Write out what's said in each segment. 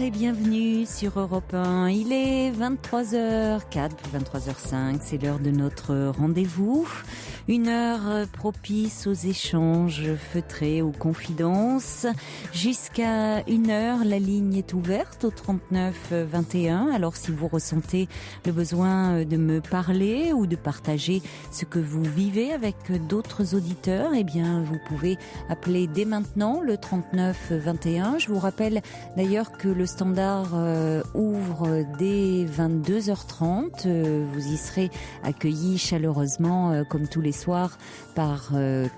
et bienvenue sur Europe 1. Il est 23h04, 23h05, c'est l'heure de notre rendez-vous. Une heure propice aux échanges feutrés, aux confidences. Jusqu'à 1h, la ligne est ouverte au 39 21. Alors si vous ressentez le besoin de me parler ou de partager ce que vous vivez avec d'autres auditeurs, eh bien vous pouvez appeler dès maintenant le 39 21. Je vous rappelle d'ailleurs que le standard ouvre dès 22h30. Vous y serez accueillis chaleureusement comme tous les soirs par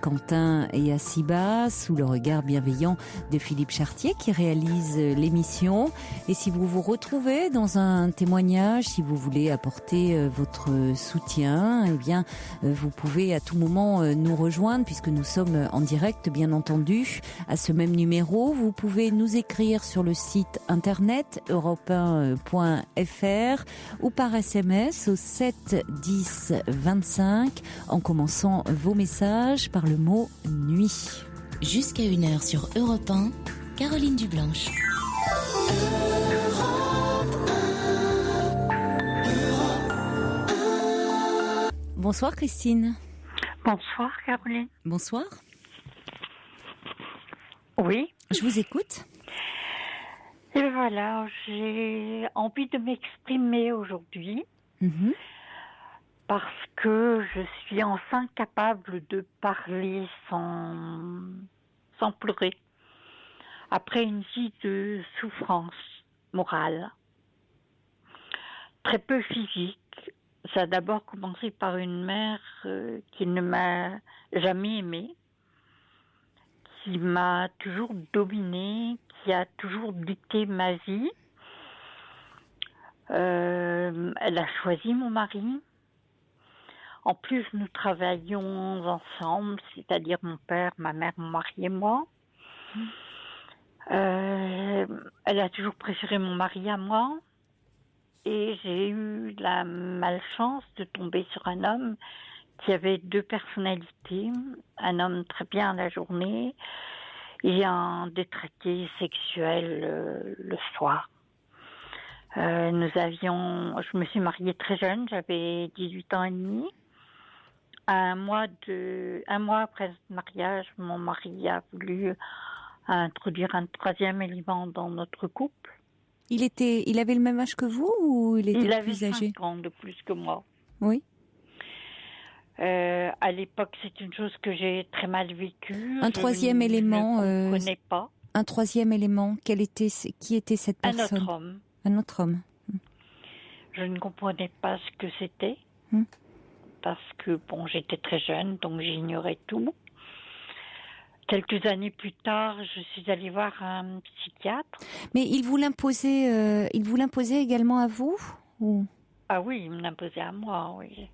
Quentin et Assiba sous le regard bienveillant de Philippe Chartier qui réalise l'émission. Et si vous vous retrouvez dans un témoignage, si vous voulez apporter votre soutien, eh bien vous pouvez à tout moment nous rejoindre puisque nous sommes en direct bien entendu à ce même numéro. Vous pouvez nous écrire sur le site internet europe1.fr ou par SMS au 7 10 25 en commençant vos messages par le mot nuit. Jusqu'à 1h sur Europe 1, Caroline Dublanche. Bonsoir Christine. Bonsoir Caroline. Bonsoir. Oui. Je vous écoute. Et voilà, j'ai envie de m'exprimer aujourd'hui parce que je suis enfin capable de parler sans pleurer après une vie de souffrance morale, très peu physique. Ça a d'abord commencé par une mère qui ne m'a jamais aimée, qui m'a toujours dominée, qui a toujours dicté ma vie. Elle a choisi mon mari. En plus, nous travaillions ensemble, c'est-à-dire mon père, ma mère, mon mari et moi. Elle a toujours préféré mon mari à moi. Et j'ai eu la malchance de tomber sur un homme qui avait deux personnalités. Un homme très bien la journée et un détraqué sexuel le soir. Je me suis mariée très jeune, j'avais 18 ans et demi. Un mois après ce mariage, mon mari a voulu introduire un troisième élément dans notre couple. Il avait le même âge que vous ou il était plus âgé ? Il avait 5 ans de plus que moi. Oui. À l'époque, c'est une chose que j'ai très mal vécue. Un troisième élément. Je ne comprenais pas. Un troisième élément. Qui était cette personne ? Un autre homme. Un autre homme. Je ne comprenais pas ce que c'était. Parce que, j'étais très jeune, donc j'ignorais tout. Quelques années plus tard, je suis allée voir un psychiatre. Mais il vous l'imposait également à vous ou... Ah oui, il me l'imposait à moi, oui.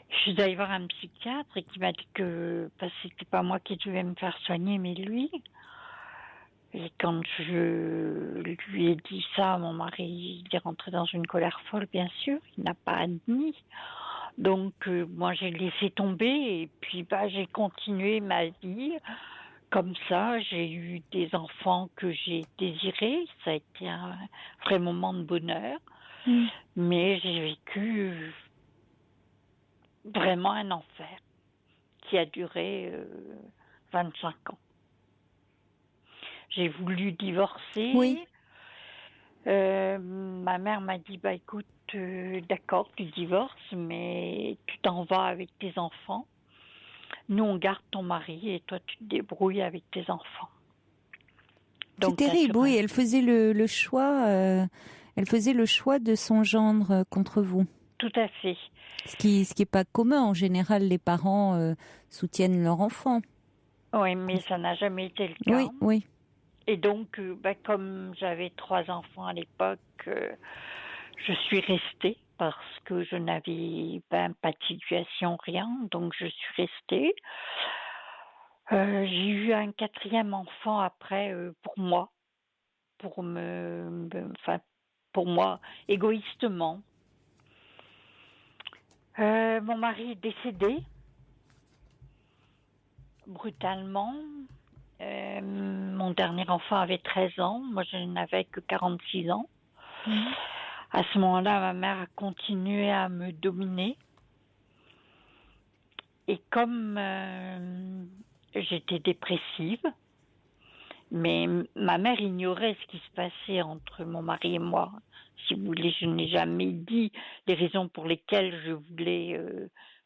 Je suis allée voir un psychiatre et qui m'a dit que c'était pas moi qui devais me faire soigner, mais lui. Et quand je lui ai dit ça, mon mari il est rentré dans une colère folle, bien sûr. Il n'a pas admis. Donc, moi, j'ai laissé tomber et puis j'ai continué ma vie. Comme ça, j'ai eu des enfants que j'ai désirés. Ça a été un vrai moment de bonheur. Mais j'ai vécu vraiment un enfer qui a duré 25 ans. J'ai voulu divorcer. Oui. Ma mère m'a dit, écoute, d'accord, tu divorces, mais tu t'en vas avec tes enfants. Nous, on garde ton mari et toi, tu te débrouilles avec tes enfants. C'est terrible, oui. Elle faisait le choix. Elle faisait le choix de son gendre contre vous. Tout à fait. Ce qui est pas commun. En général, les parents soutiennent leur enfant. Oui, mais ça n'a jamais été le cas. Oui, oui. Et donc, comme j'avais 3 enfants à l'époque, je suis restée parce que je n'avais pas de situation, rien. Donc, je suis restée. J'ai eu un 4e enfant après pour moi. Pour moi, égoïstement. Mon mari est décédé brutalement Mon dernier enfant avait 13 ans. Moi, je n'avais que 46 ans. À ce moment-là, ma mère a continué à me dominer. Et comme j'étais dépressive, mais ma mère ignorait ce qui se passait entre mon mari et moi. Si vous voulez, je n'ai jamais dit les raisons pour lesquelles je voulais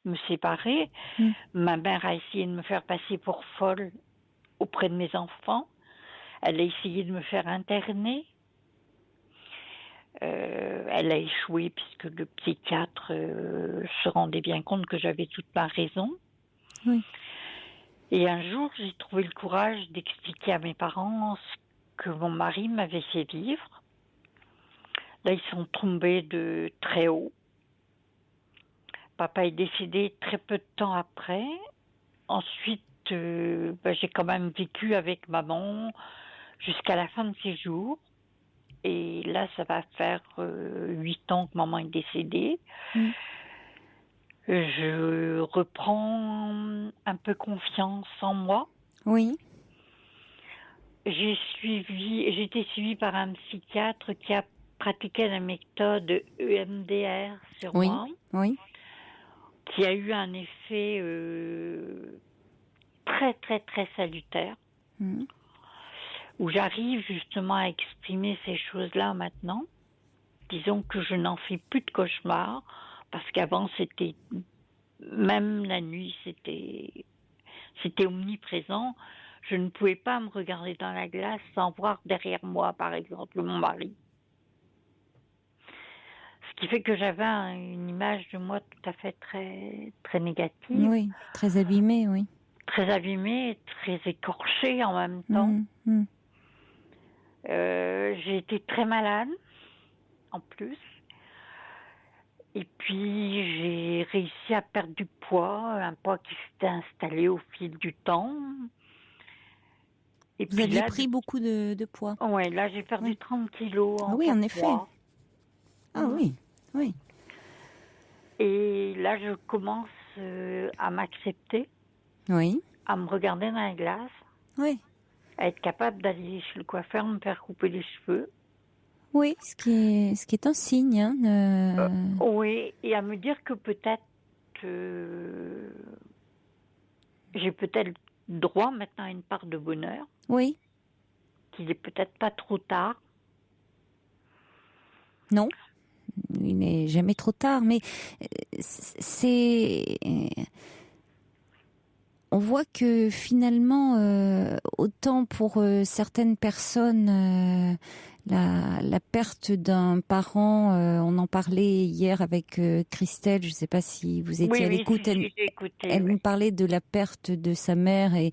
me séparer. Ma mère a essayé de me faire passer pour folle auprès de mes enfants. Elle a essayé de me faire interner. Elle a échoué puisque le psychiatre se rendait bien compte que j'avais toute ma raison. Oui. Et un jour, j'ai trouvé le courage d'expliquer à mes parents ce que mon mari m'avait fait vivre. Là, ils sont tombés de très haut. Papa est décédé très peu de temps après. Ensuite, j'ai quand même vécu avec maman jusqu'à la fin de ses jours. Et là, ça va faire 8 ans que maman est décédée. Je reprends un peu confiance en moi. Oui. J'ai été suivie par un psychiatre qui a pratiqué la méthode EMDR sur moi. Oui. Qui a eu un effet très, très, très salutaire. Où j'arrive justement à exprimer ces choses-là maintenant. Disons que je n'en fais plus de cauchemars, parce qu'avant, c'était, même la nuit, c'était omniprésent. Je ne pouvais pas me regarder dans la glace sans voir derrière moi, par exemple, mon mari. Ce qui fait que j'avais une image de moi tout à fait très, très négative. Oui, très abîmée, oui. Très abîmée, très écorchée en même temps. J'ai été très malade, en plus. Et puis, j'ai réussi à perdre du poids, un poids qui s'était installé au fil du temps. Et vous aviez pris beaucoup de poids. Oui, là, j'ai perdu 30 kilos en 4 en effet. mois. Ah oui. Et là, je commence à m'accepter. Oui. À me regarder dans la glace. Oui. À être capable d'aller chez le coiffeur, me faire couper les cheveux. Oui, ce qui est un signe. Oui, et à me dire que peut-être j'ai peut-être droit maintenant à une part de bonheur. Oui. Qu'il est peut-être pas trop tard. Non, il n'est jamais trop tard, mais c'est... On voit que finalement, autant pour certaines personnes, la perte d'un parent, on en parlait hier avec Christelle, je ne sais pas si vous étiez à l'écoute, elle me parlait de la perte de sa mère et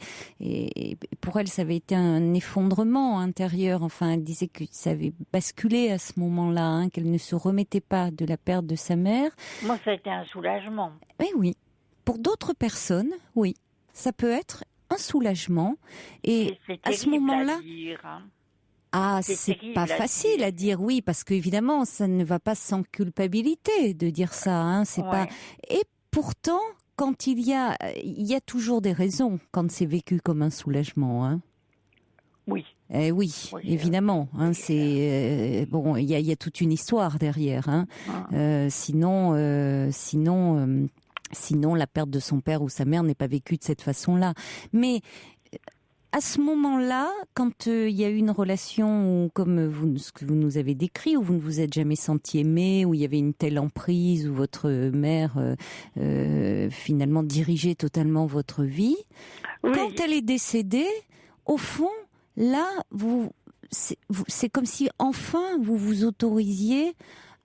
pour elle ça avait été un effondrement intérieur, enfin elle disait que ça avait basculé à ce moment-là, qu'elle ne se remettait pas de la perte de sa mère. Moi ça a été un soulagement. Oui, pour d'autres personnes, oui. Ça peut être un soulagement. Et à ce moment-là, c'est pas facile à dire, oui, parce qu'évidemment, ça ne va pas sans culpabilité de dire ça. C'est pas. Et pourtant, quand il y a toujours des raisons quand c'est vécu comme un soulagement. Oui. Oui, évidemment. C'est bon, il y a toute une histoire derrière. Sinon, la perte de son père ou sa mère n'est pas vécue de cette façon-là. Mais à ce moment-là, quand il y a eu une relation où, comme ce que vous nous avez décrit, où vous ne vous êtes jamais senti aimé, où il y avait une telle emprise, où votre mère finalement dirigeait totalement votre vie, quand elle est décédée, au fond, là, c'est comme si enfin vous vous autorisiez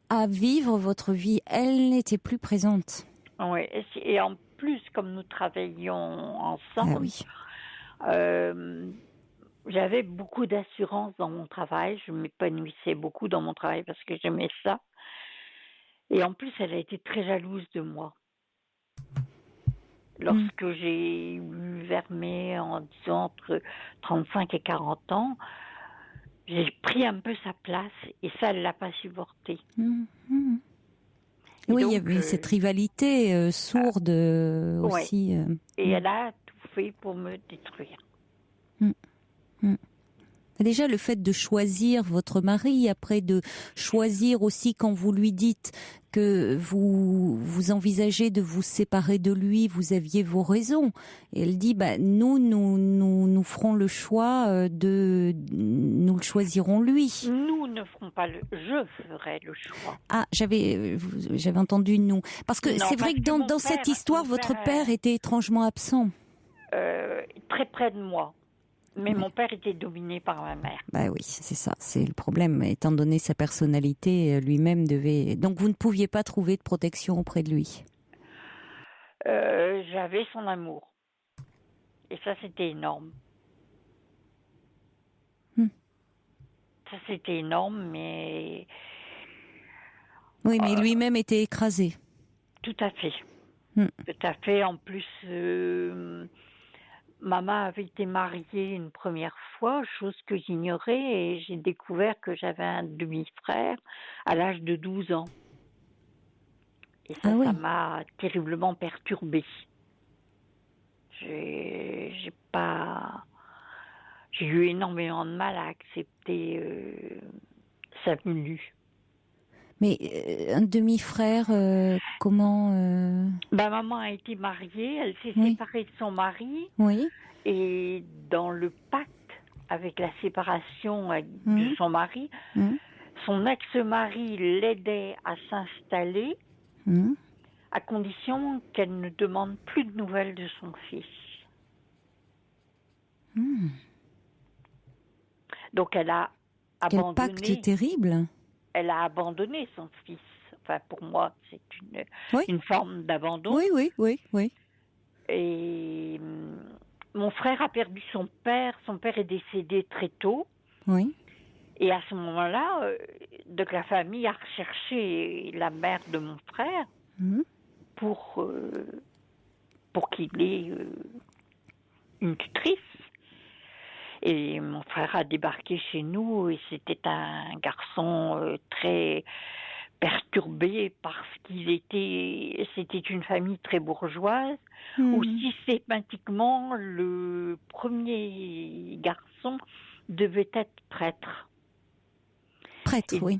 à vivre votre vie. Elle n'était plus présente. Oui, et en plus, comme nous travaillions ensemble, j'avais beaucoup d'assurance dans mon travail. Je m'épanouissais beaucoup dans mon travail parce que j'aimais ça. Et en plus, elle a été très jalouse de moi. Lorsque j'ai eu Vermé en disant entre 35 et 40 ans, j'ai pris un peu sa place et ça, elle ne l'a pas supporté. Oui, donc, il y avait cette rivalité sourde aussi. Et elle a tout fait pour me détruire. Mm. Mm. Déjà, le fait de choisir votre mari, après de choisir aussi quand vous lui dites que vous envisagez de vous séparer de lui, vous aviez vos raisons. Et elle dit, nous ferons le choix nous le choisirons lui. Nous ne ferons pas je ferai le choix. Ah, j'avais entendu nous. Parce que Non, c'est vrai parce que que dans cette histoire, votre père était étrangement absent. Très près de moi. Mais Ouais. mon père était dominé par ma mère. Bah oui, c'est ça, c'est le problème. Étant donné sa personnalité, lui-même devait... Donc vous ne pouviez pas trouver de protection auprès de lui. J'avais son amour. Et ça, c'était énorme. Ça, c'était énorme, mais... Oui, mais lui-même était écrasé. Tout à fait. Hmm. Tout à fait. En plus, maman avait été mariée une première fois, chose que j'ignorais, et j'ai découvert que j'avais un demi-frère à l'âge de 12 ans. Et ça, Ah oui. ça m'a terriblement perturbée. J'ai eu énormément de mal à accepter sa venue. Mais un demi-frère, comment Maman a été mariée, elle s'est Oui. séparée de son mari, Oui. et dans le pacte avec la séparation de son mari, son ex-mari l'aidait à s'installer à condition qu'elle ne demande plus de nouvelles de son fils. Donc elle a Quel abandonné. pacte terrible. Elle a abandonné son fils. Enfin, pour moi, c'est Oui. une forme d'abandon. Oui. Et mon frère a perdu son père. Son père est décédé très tôt. Oui. Et à ce moment-là, donc la famille a recherché la mère de mon frère pour qu'il ait une tutrice. Et mon frère a débarqué chez nous et c'était un garçon très perturbé parce c'était une famille très bourgeoise où systématiquement le premier garçon devait être prêtre. Prêtre, oui.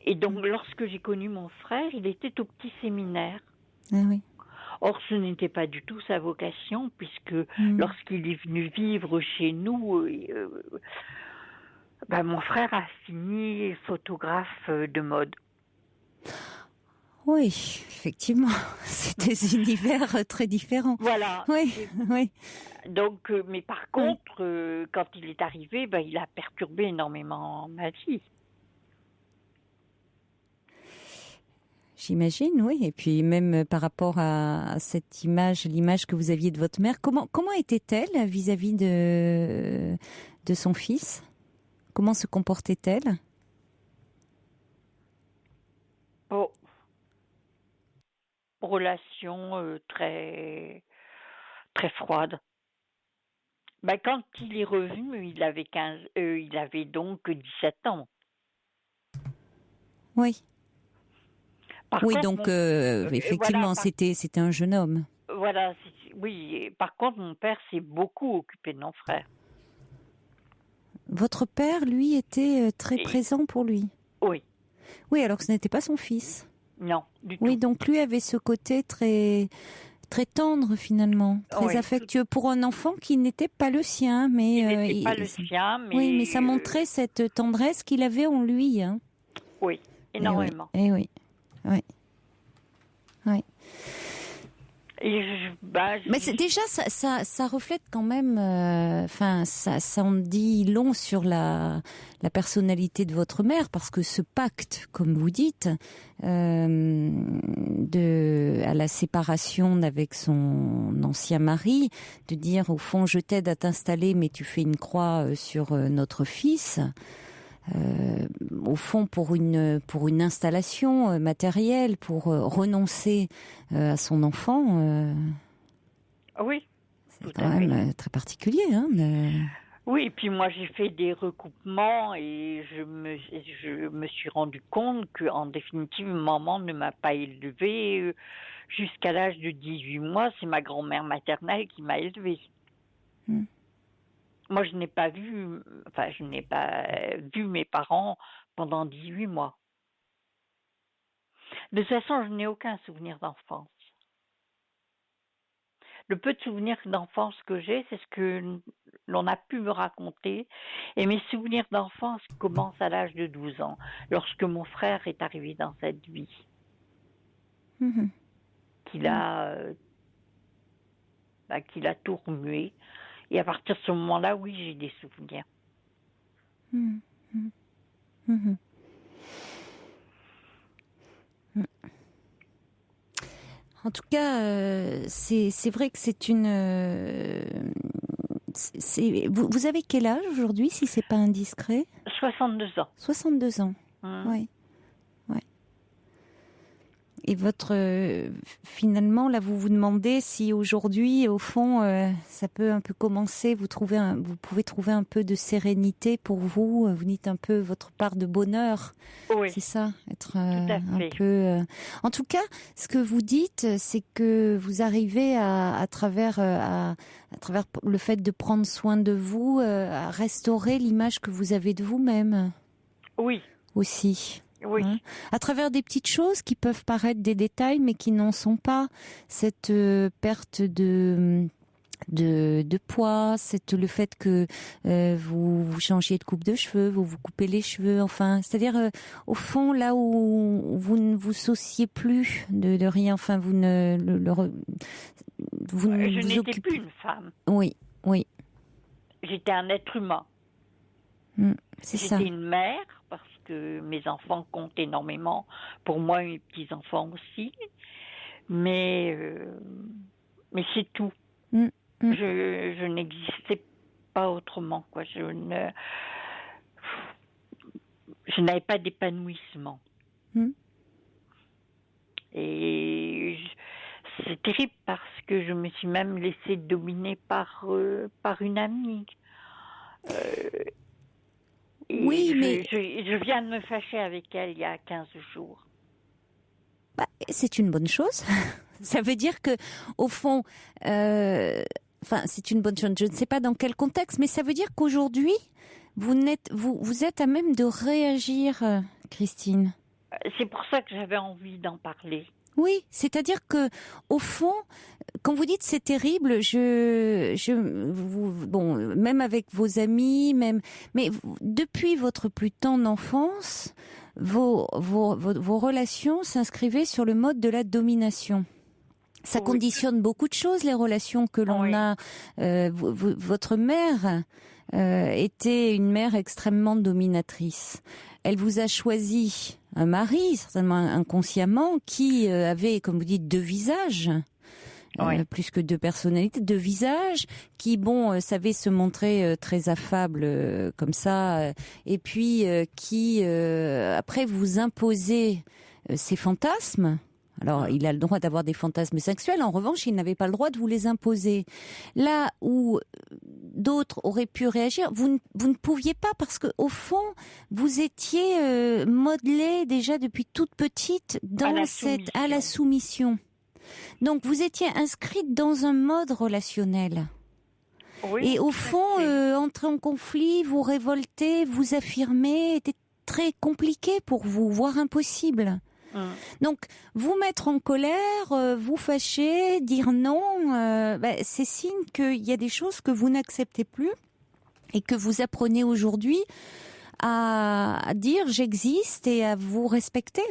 Et donc lorsque j'ai connu mon frère, il était au petit séminaire. Ah oui. Or, ce n'était pas du tout sa vocation, puisque lorsqu'il est venu vivre chez nous, mon frère a fini photographe de mode. Oui, effectivement, c'est des univers très différents. Voilà. Oui. Donc, mais par contre, quand il est arrivé, il a perturbé énormément ma vie. J'imagine, oui. Et puis même par rapport à cette image, l'image que vous aviez de votre mère, comment était-elle vis-à-vis de son fils? Comment se comportait-elle? Relation très très froide. Quand il est revenu, il avait donc 17 ans. Oui. Oui, donc effectivement, c'était un jeune homme. Voilà, oui. Par contre, mon père s'est beaucoup occupé de mon frère. Votre père, lui, était très présent pour lui. Oui. Oui, alors que ce n'était pas son fils. Non, du tout. Oui, donc lui avait ce côté très très tendre finalement, très affectueux pour un enfant qui n'était pas le sien, mais il n'était pas le sien, mais oui, mais ça montrait cette tendresse qu'il avait en lui. Hein. Oui, énormément. Et oui. Mais déjà, ça reflète quand même. Ça en dit long sur la personnalité de votre mère, parce que ce pacte, comme vous dites, à la séparation avec son ancien mari, de dire au fond, je t'aide à t'installer, mais tu fais une croix sur notre fils. Au fond, pour une installation matérielle, pour renoncer à son enfant, oui, c'est quand même très particulier. Hein, Oui, et puis moi j'ai fait des recoupements et je me suis rendu compte qu'en définitive, maman ne m'a pas élevée jusqu'à l'âge de 18 mois. C'est ma grand-mère maternelle qui m'a élevée. moi, je n'ai pas vu mes parents pendant 18 mois. De toute façon, je n'ai aucun souvenir d'enfance. Le peu de souvenirs d'enfance que j'ai, c'est ce que l'on a pu me raconter. Et mes souvenirs d'enfance commencent à l'âge de 12 ans, lorsque mon frère est arrivé dans cette vie. Qu'il a tout remué. Et à partir de ce moment-là, oui, j'ai des souvenirs. En tout cas, c'est vrai que c'est une... vous avez quel âge aujourd'hui, si c'est pas indiscret? 62 ans. 62 ans, oui. Et finalement, là, vous vous demandez si aujourd'hui, au fond, ça peut un peu commencer, vous pouvez trouver un peu de sérénité pour vous, vous dites un peu votre part de bonheur. Oui. C'est ça, être un peu... En tout cas, ce que vous dites, c'est que vous arrivez à travers le fait de prendre soin de vous, à restaurer l'image que vous avez de vous-même. Oui. Aussi. Oui. À travers des petites choses qui peuvent paraître des détails, mais qui n'en sont pas. Cette perte de poids, le fait que vous changiez de coupe de cheveux, vous coupez les cheveux, enfin, c'est-à-dire au fond là où vous ne vous souciez plus de rien, enfin vous ne vous ne je vous n'étais occupez plus une femme. Oui. J'étais un être humain. C'est ça. J'étais une mère parce que mes enfants comptent énormément pour moi et mes petits-enfants aussi. Mais c'est tout. Je n'existais pas autrement, quoi. Je n'avais pas d'épanouissement. Et c'est terrible parce que je me suis même laissée dominer par une amie. Oui, mais... Je viens de me fâcher avec elle il y a 15 jours. C'est une bonne chose. Ça veut dire que, au fond, c'est une bonne chose. Je ne sais pas dans quel contexte, mais ça veut dire qu'aujourd'hui, vous êtes à même de réagir, Christine. C'est pour ça que j'avais envie d'en parler. Oui, c'est-à-dire que, au fond, quand vous dites c'est terrible, même avec vos amis, mais depuis votre plus tendre enfance, vos relations s'inscrivaient sur le mode de la domination. Ça conditionne beaucoup de choses, les relations que l'on a. Votre mère était une mère extrêmement dominatrice. Elle vous a choisi un mari, certainement inconsciemment, qui avait, comme vous dites, deux visages, plus que deux personnalités, deux visages, qui, savait se montrer très affable comme ça, et puis qui, après, vous imposait ses fantasmes. Alors, il a le droit d'avoir des fantasmes sexuels. En revanche, il n'avait pas le droit de vous les imposer. Là où d'autres auraient pu réagir, vous ne pouviez pas parce que, au fond, vous étiez modelée déjà depuis toute petite à la soumission. Donc, vous étiez inscrite dans un mode relationnel. Oui, et au fond, entrer en conflit, vous révolter, vous affirmer, était très compliqué pour vous, voire impossible. Donc, vous mettre en colère, vous fâcher, dire non, c'est signe qu'il y a des choses que vous n'acceptez plus et que vous apprenez aujourd'hui à dire j'existe et à vous respecter.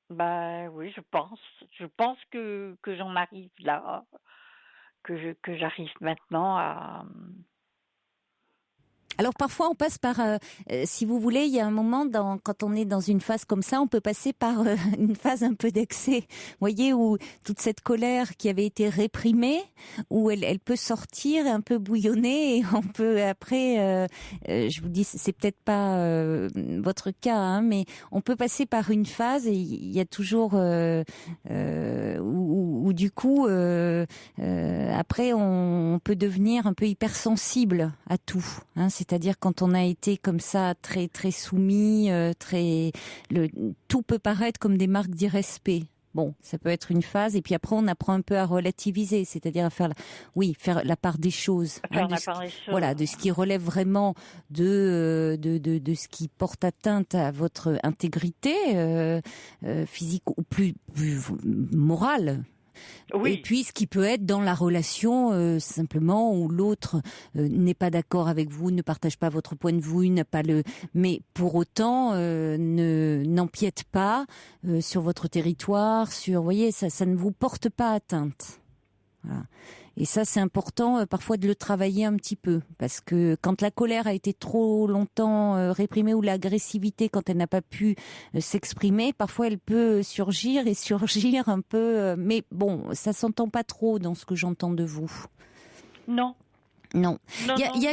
Oui, je pense. Je pense que j'en arrive là, que j'arrive maintenant à... Alors parfois on passe par, si vous voulez, il y a un moment quand on est dans une phase comme ça, on peut passer par une phase un peu d'excès. Vous voyez, où toute cette colère qui avait été réprimée, où elle peut sortir et un peu bouillonner, et on peut après, je vous dis, c'est peut-être pas votre cas, hein, mais on peut passer par une phase et il y a toujours où du coup après on peut devenir un peu hypersensible à tout, hein, c'est-à-dire quand on a été comme ça très très soumis, tout peut paraître comme des marques d'irrespect. Bon, ça peut être une phase, et puis après on apprend un peu à relativiser, c'est-à-dire à faire, faire la part des choses, voilà, de ce qui relève vraiment de ce qui porte atteinte à votre intégrité physique ou plus morale. Oui. Et puis, ce qui peut être dans la relation, simplement, où l'autre n'est pas d'accord avec vous, ne partage pas votre point de vue, n'a pas mais pour autant, n'empiète pas sur votre territoire, vous voyez, ça ne vous porte pas atteinte. Voilà. Et ça, c'est important parfois de le travailler un petit peu, parce que quand la colère a été trop longtemps réprimée, ou l'agressivité, quand elle n'a pas pu s'exprimer, parfois elle peut surgir un peu. Mais bon, ça s'entend pas trop dans ce que j'entends de vous. Non. Non. Il y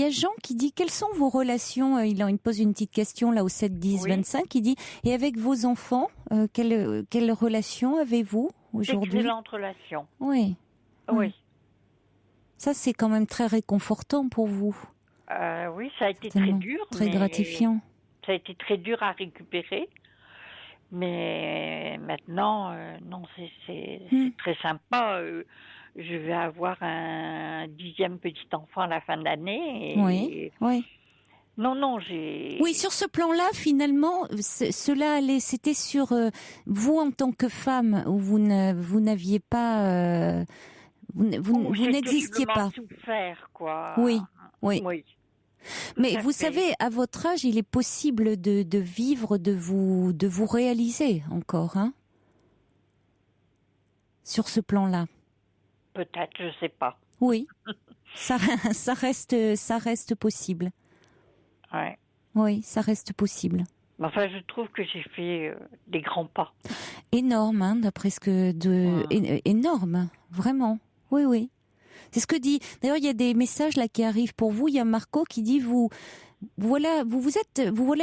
a Jean qui dit, quelles sont vos relations, il me pose une petite question là au 7 10 25, il dit, et avec vos enfants, quelle relation avez-vous aujourd'hui? Excellente relation. Oui. Oui. Ça, c'est quand même très réconfortant pour vous. Oui, ça a été très dur. Très gratifiant. Ça a été très dur à récupérer. Mais maintenant, non, c'est très sympa. Je vais avoir un 10e petit enfant à la fin de l'année. Oui. Non, j'ai... Oui, sur ce plan-là, finalement, c'était sur vous en tant que femme, où vous n'aviez pas... vous n'existiez pas. Souffert, quoi. Oui. Mais Tout vous à fait. savez, à votre âge, il est possible de vivre, de vous réaliser encore, hein, sur ce plan-là. Peut-être, je sais pas. Oui, ça reste possible. Ouais. Oui, ça reste possible. Enfin, je trouve que j'ai fait des grands pas. Énorme, hein, d'après ce que énorme, vraiment. Oui. C'est ce que dit. D'ailleurs, il y a des messages là qui arrivent pour vous. Il y a Marco qui dit vous voilà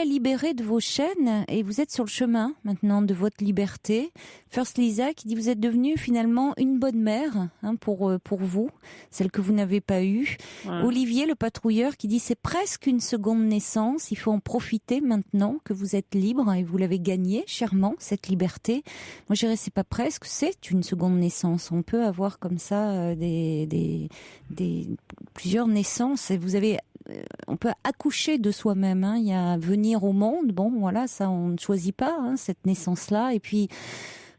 libéré de vos chaînes et vous êtes sur le chemin maintenant de votre liberté. First Lisa qui dit vous êtes devenue finalement une bonne mère, hein, pour vous, celle que vous n'avez pas eue. Olivier le patrouilleur qui dit c'est presque une seconde naissance, il faut en profiter maintenant que vous êtes libre et vous l'avez gagnée chèrement, cette liberté. Moi je dirais c'est pas presque, c'est une seconde naissance. On peut avoir comme ça des plusieurs naissances et on peut accoucher de soi-même, hein. Il y a venir au monde, bon voilà, ça on ne choisit pas, hein, cette naissance-là. Et puis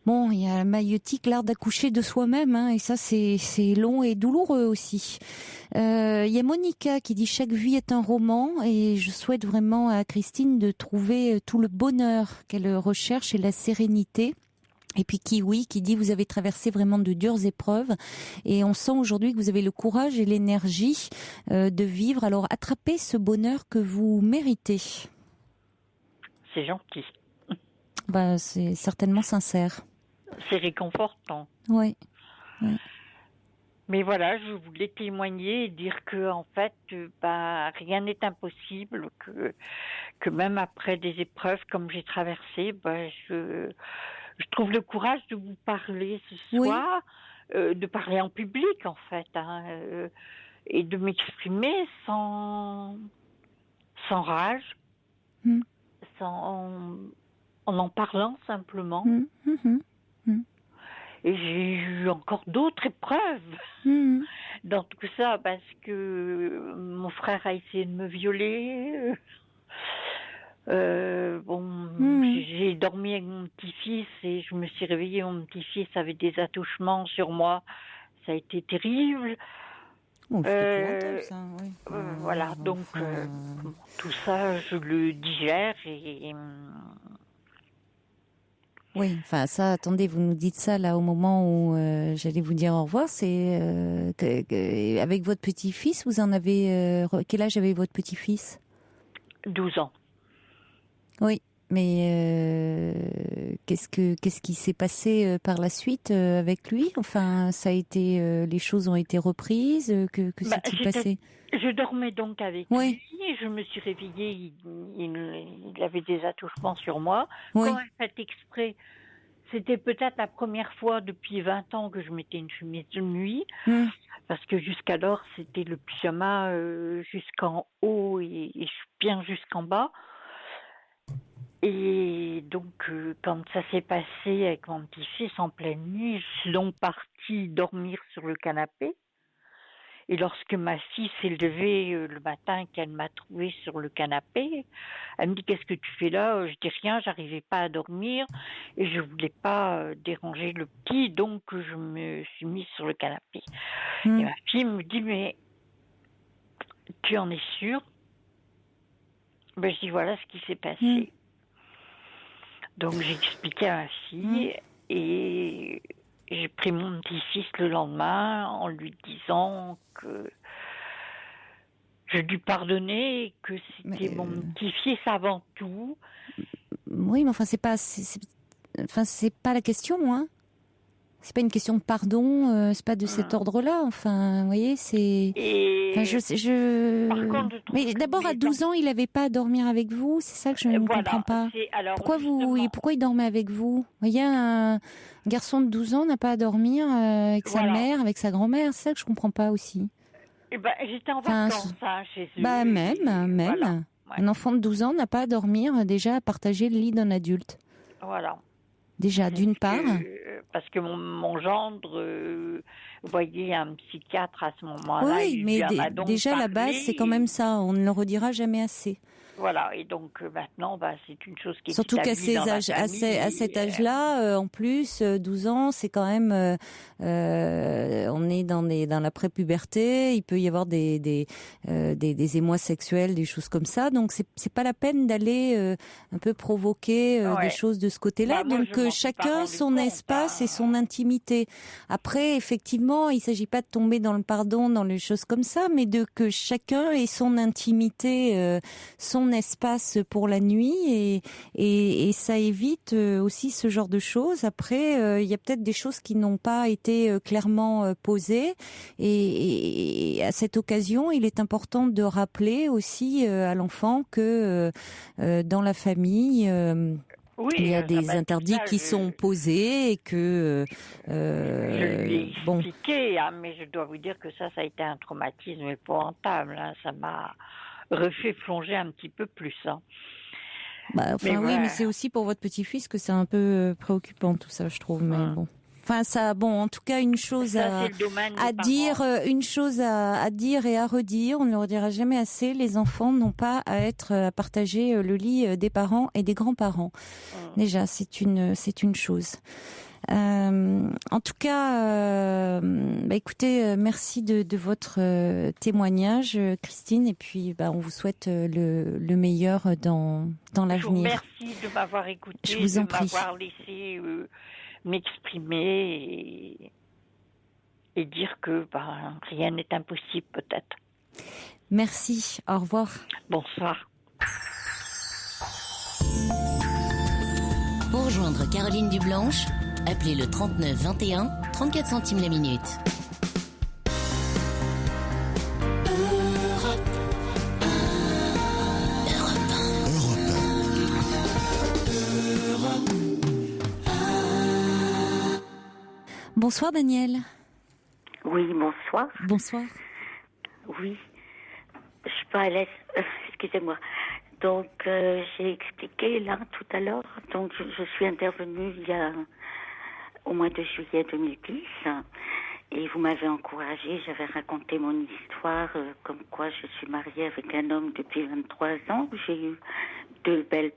bon, il y a la maïeutique, l'art d'accoucher de soi-même, hein, et ça c'est long et douloureux aussi. Il y a Monica qui dit chaque vie est un roman, et je souhaite vraiment à Christine de trouver tout le bonheur qu'elle recherche et la sérénité. Et puis Kiwi qui dit vous avez traversé vraiment de dures épreuves et on sent aujourd'hui que vous avez le courage et l'énergie de vivre. Alors attrapez ce bonheur que vous méritez. C'est gentil. C'est certainement sincère. C'est réconfortant. Oui. Mais voilà, je voulais témoigner et dire que en fait, rien n'est impossible, que même après des épreuves comme j'ai traversé, je trouve le courage de vous parler ce soir, de parler en public en fait, hein, et de m'exprimer sans rage, en parlant simplement. Et j'ai eu encore d'autres épreuves dans tout ça, parce que mon frère a essayé de me violer. J'ai dormi avec mon petit-fils et je me suis réveillée, mon petit-fils avait des attouchements sur moi. Ça a été terrible. Ça, oui. Voilà, donc tout ça, je le digère et... Oui, enfin ça, attendez, vous nous dites ça là au moment où j'allais vous dire au revoir, c'est avec votre petit-fils, vous en avez... quel âge avait votre petit-fils ? 12 ans. Oui, mais qu'est-ce qui s'est passé par la suite avec lui ? Enfin, ça a été, les choses ont été reprises. Que s'est-il passé ? Je dormais donc avec lui. Je me suis réveillée. Il avait des attouchements sur moi. Oui. Quand elle fait exprès, c'était peut-être la première fois depuis 20 ans que je mettais une chemise de nuit. Parce que jusqu'alors, c'était le pyjama jusqu'en haut et bien jusqu'en bas. Et donc, quand ça s'est passé avec mon petit-fils en pleine nuit, je suis donc partie dormir sur le canapé. Et lorsque ma fille s'est levée le matin et qu'elle m'a trouvée sur le canapé, elle me dit: «Qu'est-ce que tu fais là?» Je dis rien, j'arrivais pas à dormir et je voulais pas déranger le petit, donc je me suis mise sur le canapé. Et ma fille me dit: «Mais tu en es sûre?» Ben, je dis: «Voilà ce qui s'est passé.» Donc j'ai expliqué à ma fille et j'ai pris mon petit-fils le lendemain en lui disant que je lui pardonnais et que c'était mon petit-fils avant tout. Oui, mais enfin, c'est pas la question, hein. C'est pas une question de pardon, c'est pas de cet ordre-là. Enfin, vous voyez, c'est. Et Enfin, par contre, je trouve Mais d'abord, à 12 ans, il n'avait pas à dormir avec vous. C'est ça que je ne comprends pas. Alors, Pourquoi il dormait avec vous? Vous voyez, un garçon de 12 ans n'a pas à dormir avec sa mère, avec sa grand-mère. C'est ça que je comprends pas aussi. Eh ben, j'étais en vacances chez eux. Bah, même. Voilà. Ouais. Un enfant de 12 ans n'a pas à dormir déjà à partager le lit d'un adulte. Voilà. Déjà, d'une part. Parce que mon gendre voyait un psychiatre à ce moment-là. Oui, mais déjà, la base, c'est quand même ça. On ne le redira jamais assez. Voilà, et donc maintenant, c'est une chose qui est surtout qu'à cet âge-là, en plus, 12 ans, c'est quand même, on est dans la prépuberté, il peut y avoir des émois sexuels, des choses comme ça, donc c'est pas la peine d'aller un peu provoquer des choses de ce côté-là. Donc chacun son espace et son intimité. Après, effectivement, il s'agit pas de tomber dans le pardon, dans les choses comme ça, mais que chacun ait son intimité, son espace pour la nuit et ça évite aussi ce genre de choses. Après, il y a peut-être des choses qui n'ont pas été clairement posées et à cette occasion, il est important de rappeler aussi à l'enfant que dans la famille, il y a des interdits qui sont posés et que je lui ai expliqué, mais je dois vous dire que ça a été un traumatisme épouvantable. Ça m'a refait plonger un petit peu plus. Mais c'est aussi pour votre petit-fils que c'est un peu préoccupant tout ça, je trouve. Mais bon. Enfin, en tout cas, une chose à dire et à redire. On ne le redira jamais assez. Les enfants n'ont pas à partager le lit des parents et des grands-parents. Déjà, c'est une chose. En tout cas, écoutez, merci de votre témoignage, Christine, et puis on vous souhaite le meilleur dans l'avenir. Merci de m'avoir écouté, Je vous en prie. M'avoir laissé m'exprimer et dire que rien n'est impossible peut-être. Merci, au revoir. Bonsoir. Pour rejoindre Caroline Dublanche, appelez le 39 21, 34 centimes la minute. Bonsoir Daniel. Oui, bonsoir. Bonsoir. Oui, je suis pas à l'aise. Excusez-moi. Donc, j'ai expliqué là tout à l'heure. Donc, je suis intervenue au mois de juillet 2010 et vous m'avez encouragée. J'avais raconté mon histoire, comme quoi je suis mariée avec un homme depuis 23 ans. J'ai eu deux belles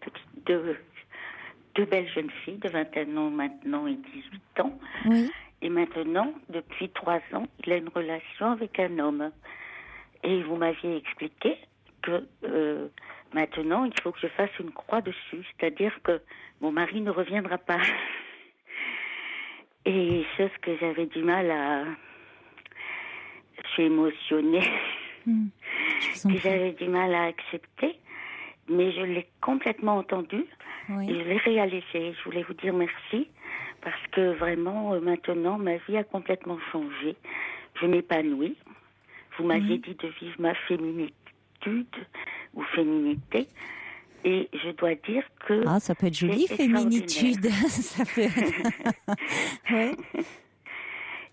jeunes filles de 21 ans maintenant et 18 ans. Oui. Et maintenant, depuis 3 ans, il a une relation avec un homme. Et vous m'aviez expliqué que maintenant, il faut que je fasse une croix dessus. C'est-à-dire que mon mari ne reviendra pas. Et chose que j'avais du mal à... Je suis émotionnée. Que j'avais du mal à accepter. Mais je l'ai complètement entendu. Oui. Et je l'ai réalisé. Je voulais vous dire merci. Parce que vraiment, maintenant, ma vie a complètement changé. Je m'épanouis. Vous m'aviez dit de vivre ma féminitude ou féminité. Et je dois dire que... Ah, ça peut être joli, féminitude. Ça peut être... ouais.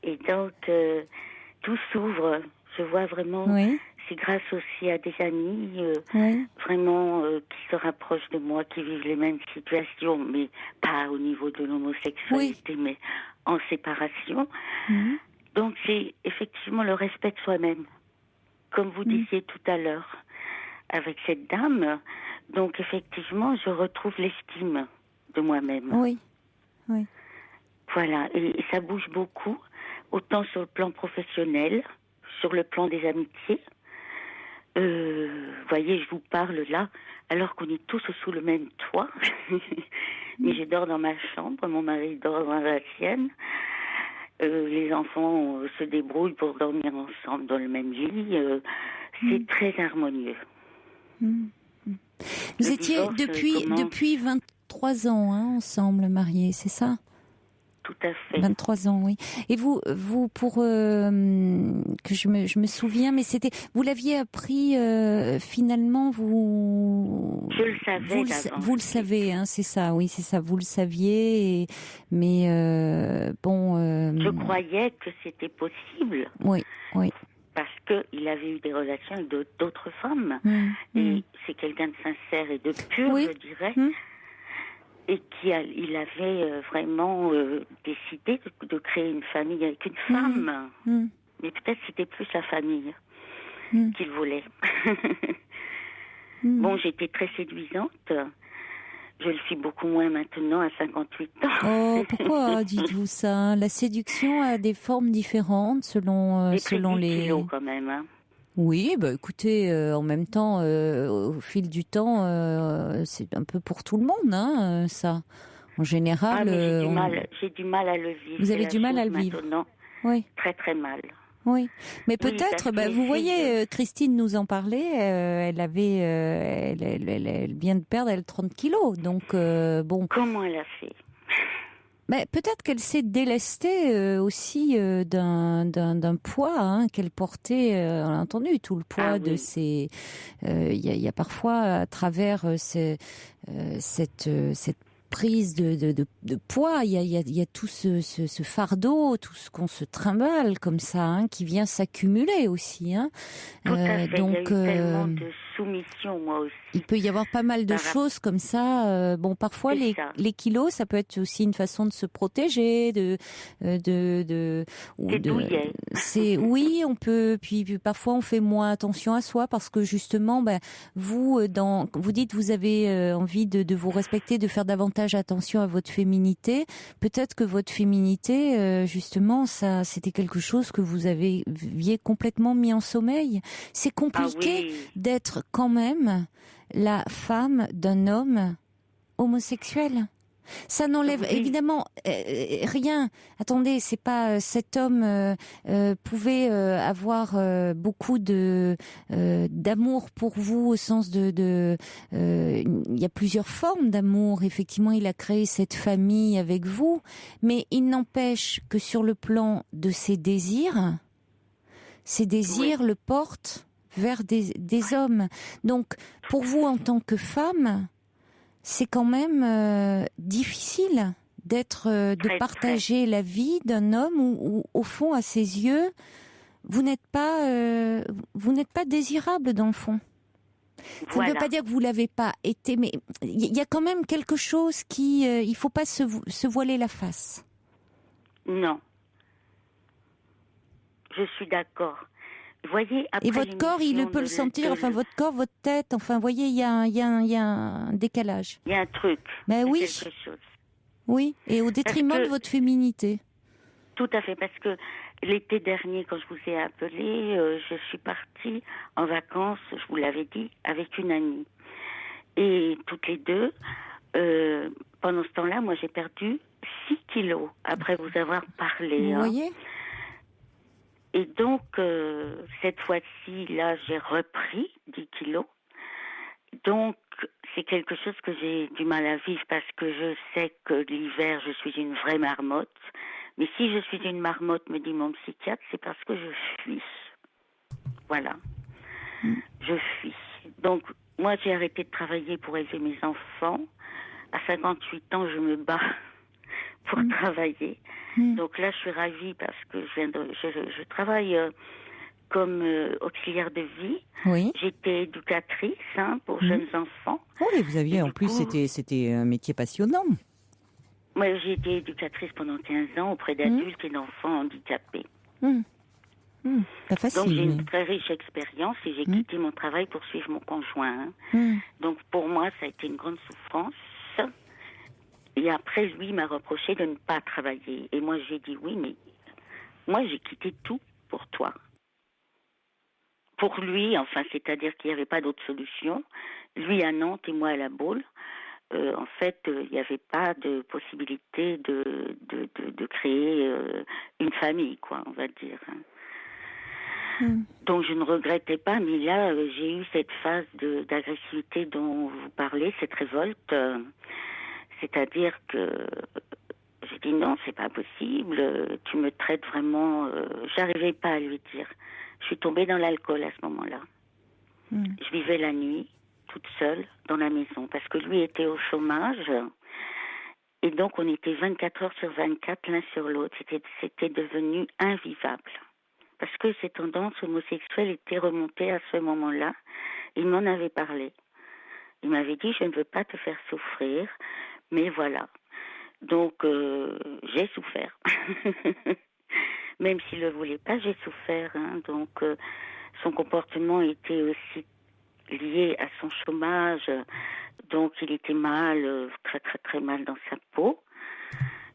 Et donc, tout s'ouvre. Je vois vraiment c'est grâce aussi à des amis Oui. vraiment qui se rapprochent de moi, qui vivent les mêmes situations, mais pas au niveau de l'homosexualité, mais en séparation. Donc c'est effectivement le respect de soi-même, comme vous disiez tout à l'heure avec cette dame. Donc effectivement, je retrouve l'estime de moi-même. Oui. Oui. Voilà, et ça bouge beaucoup, autant sur le plan professionnel, sur le plan des amitiés. Voyez, je vous parle là, alors qu'on est tous sous le même toit. Mais je dors dans ma chambre, mon mari dort dans la sienne. Les enfants se débrouillent pour dormir ensemble dans le même lit. C'est très harmonieux. Vous étiez depuis 23 ans ensemble, mariés, c'est ça ? Tout à fait. 23 ans, oui. Et vous pour que je me souviens, mais vous l'aviez appris finalement, je le savais. Vous le savez, c'est ça, oui, c'est ça. Vous le saviez, mais je croyais que c'était possible. Oui. Parce qu'il avait eu des relations avec d'autres femmes. Et c'est quelqu'un de sincère et de pur, je dirais. Et il avait vraiment décidé de créer une famille avec une femme. Mais peut-être c'était plus la famille qu'il voulait. Bon, j'étais très séduisante. Je le suis beaucoup moins maintenant, à 58 ans. Oh, pourquoi dites-vous ça ? La séduction a des formes différentes selon les kilos quand même. Oui, écoutez, en même temps, au fil du temps, c'est un peu pour tout le monde, ça. En général, j'ai du mal à le vivre. Vous avez du mal à le vivre. Maintenant. Oui. Très très mal. Oui, mais peut-être, vous voyez, Christine nous en parlait, elle vient de perdre 30 kilos, donc bon. Comment elle a fait ? Mais peut-être qu'elle s'est délestée aussi d'un poids qu'elle portait, on a entendu, tout le poids de ses... Il y a parfois, à travers cette prise de poids, il y a tout ce fardeau, tout ce qu'on se trimballe comme ça, qui vient s'accumuler aussi. Tout à fait. Donc, il y a eu tellement de soumission, moi aussi. Il peut y avoir pas mal de choses comme ça. Parfois les kilos, ça peut être aussi une façon de se protéger, oui, on peut. Puis parfois on fait moins attention à soi parce que justement, vous dites vous avez envie de vous respecter, de faire davantage attention à votre féminité. Peut-être que votre féminité, justement, ça, c'était quelque chose que vous aviez complètement mis en sommeil. C'est compliqué d'être quand même la femme d'un homme homosexuel. Ça n'enlève évidemment rien. Attendez, c'est pas cet homme pouvait avoir beaucoup d'amour pour vous au sens il y a plusieurs formes d'amour. Effectivement, il a créé cette famille avec vous, mais il n'empêche que sur le plan de ses désirs le portent vers des hommes. Donc, pour vous en tant que femme, c'est quand même difficile de partager la vie d'un homme où, au fond, à ses yeux, vous n'êtes pas désirable dans le fond. Ça ne veut pas dire que vous l'avez pas été, mais il y a quand même quelque chose il faut pas se voiler la face. Non. Je suis d'accord. Voyez, après et votre corps, il peut le sentir, votre corps, votre tête, vous voyez, il y a un décalage. Il y a un truc. Mais oui. Quelque chose. Oui, et au détriment de votre féminité. Tout à fait, parce que l'été dernier, quand je vous ai appelé, je suis partie en vacances, je vous l'avais dit, avec une amie. Et toutes les deux, pendant ce temps-là, moi j'ai perdu 6 kilos après vous avoir parlé. Vous voyez ? Et donc, cette fois-ci, là, j'ai repris 10 kilos. Donc, c'est quelque chose que j'ai du mal à vivre parce que je sais que l'hiver, je suis une vraie marmotte. Mais si je suis une marmotte, me dit mon psychiatre, c'est parce que je fuis. Voilà. Je fuis. Donc, moi, j'ai arrêté de travailler pour élever mes enfants. À 58 ans, je me bats pour travailler. Donc là, je suis ravie parce que je travaille comme auxiliaire de vie. Oui. J'étais éducatrice pour jeunes enfants. Oui, vous aviez, en plus, c'était un métier passionnant. Moi, j'ai été éducatrice pendant 15 ans auprès d'adultes et d'enfants handicapés. Pas facile. Donc j'ai une très riche expérience et j'ai quitté mon travail pour suivre mon conjoint. Donc pour moi, ça a été une grande souffrance. Et après, lui m'a reproché de ne pas travailler. Et moi, j'ai dit oui, mais moi, j'ai quitté tout pour toi. Pour lui, enfin, c'est-à-dire qu'il n'y avait pas d'autre solution. Lui à Nantes et moi à La Baule. En fait, il n'y avait pas de possibilité de créer une famille, quoi, on va dire. Donc je ne regrettais pas, mais là, j'ai eu cette phase d'agressivité dont vous parlez, cette révolte. C'est-à-dire que j'ai dit non, c'est pas possible, tu me traites vraiment... j'arrivais pas à lui dire. Je suis tombée dans l'alcool à ce moment-là. Je vivais la nuit, toute seule, dans la maison, parce que lui était au chômage. Et donc, on était 24 heures sur 24, l'un sur l'autre. C'était devenu invivable. Parce que ces tendances homosexuelles étaient remontées à ce moment-là. Il m'en avait parlé. Il m'avait dit, je ne veux pas te faire souffrir, mais voilà. Donc, j'ai souffert. Même s'il ne le voulait pas, j'ai souffert. Donc, son comportement était aussi lié à son chômage. Donc, il était mal, très, très, très mal dans sa peau.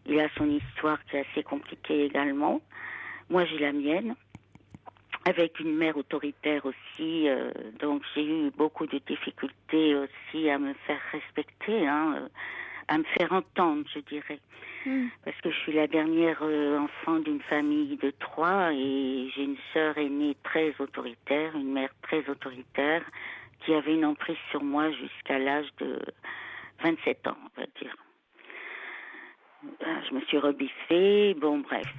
Il a son histoire qui est assez compliquée également. Moi, j'ai la mienne, avec une mère autoritaire aussi. Donc, j'ai eu beaucoup de difficultés aussi à me faire respecter, à me faire entendre, je dirais. Parce que je suis la dernière enfant d'une famille de 3 et j'ai une sœur aînée très autoritaire, une mère très autoritaire qui avait une emprise sur moi jusqu'à l'âge de 27 ans, on va dire. Je me suis rebiffée, bon bref.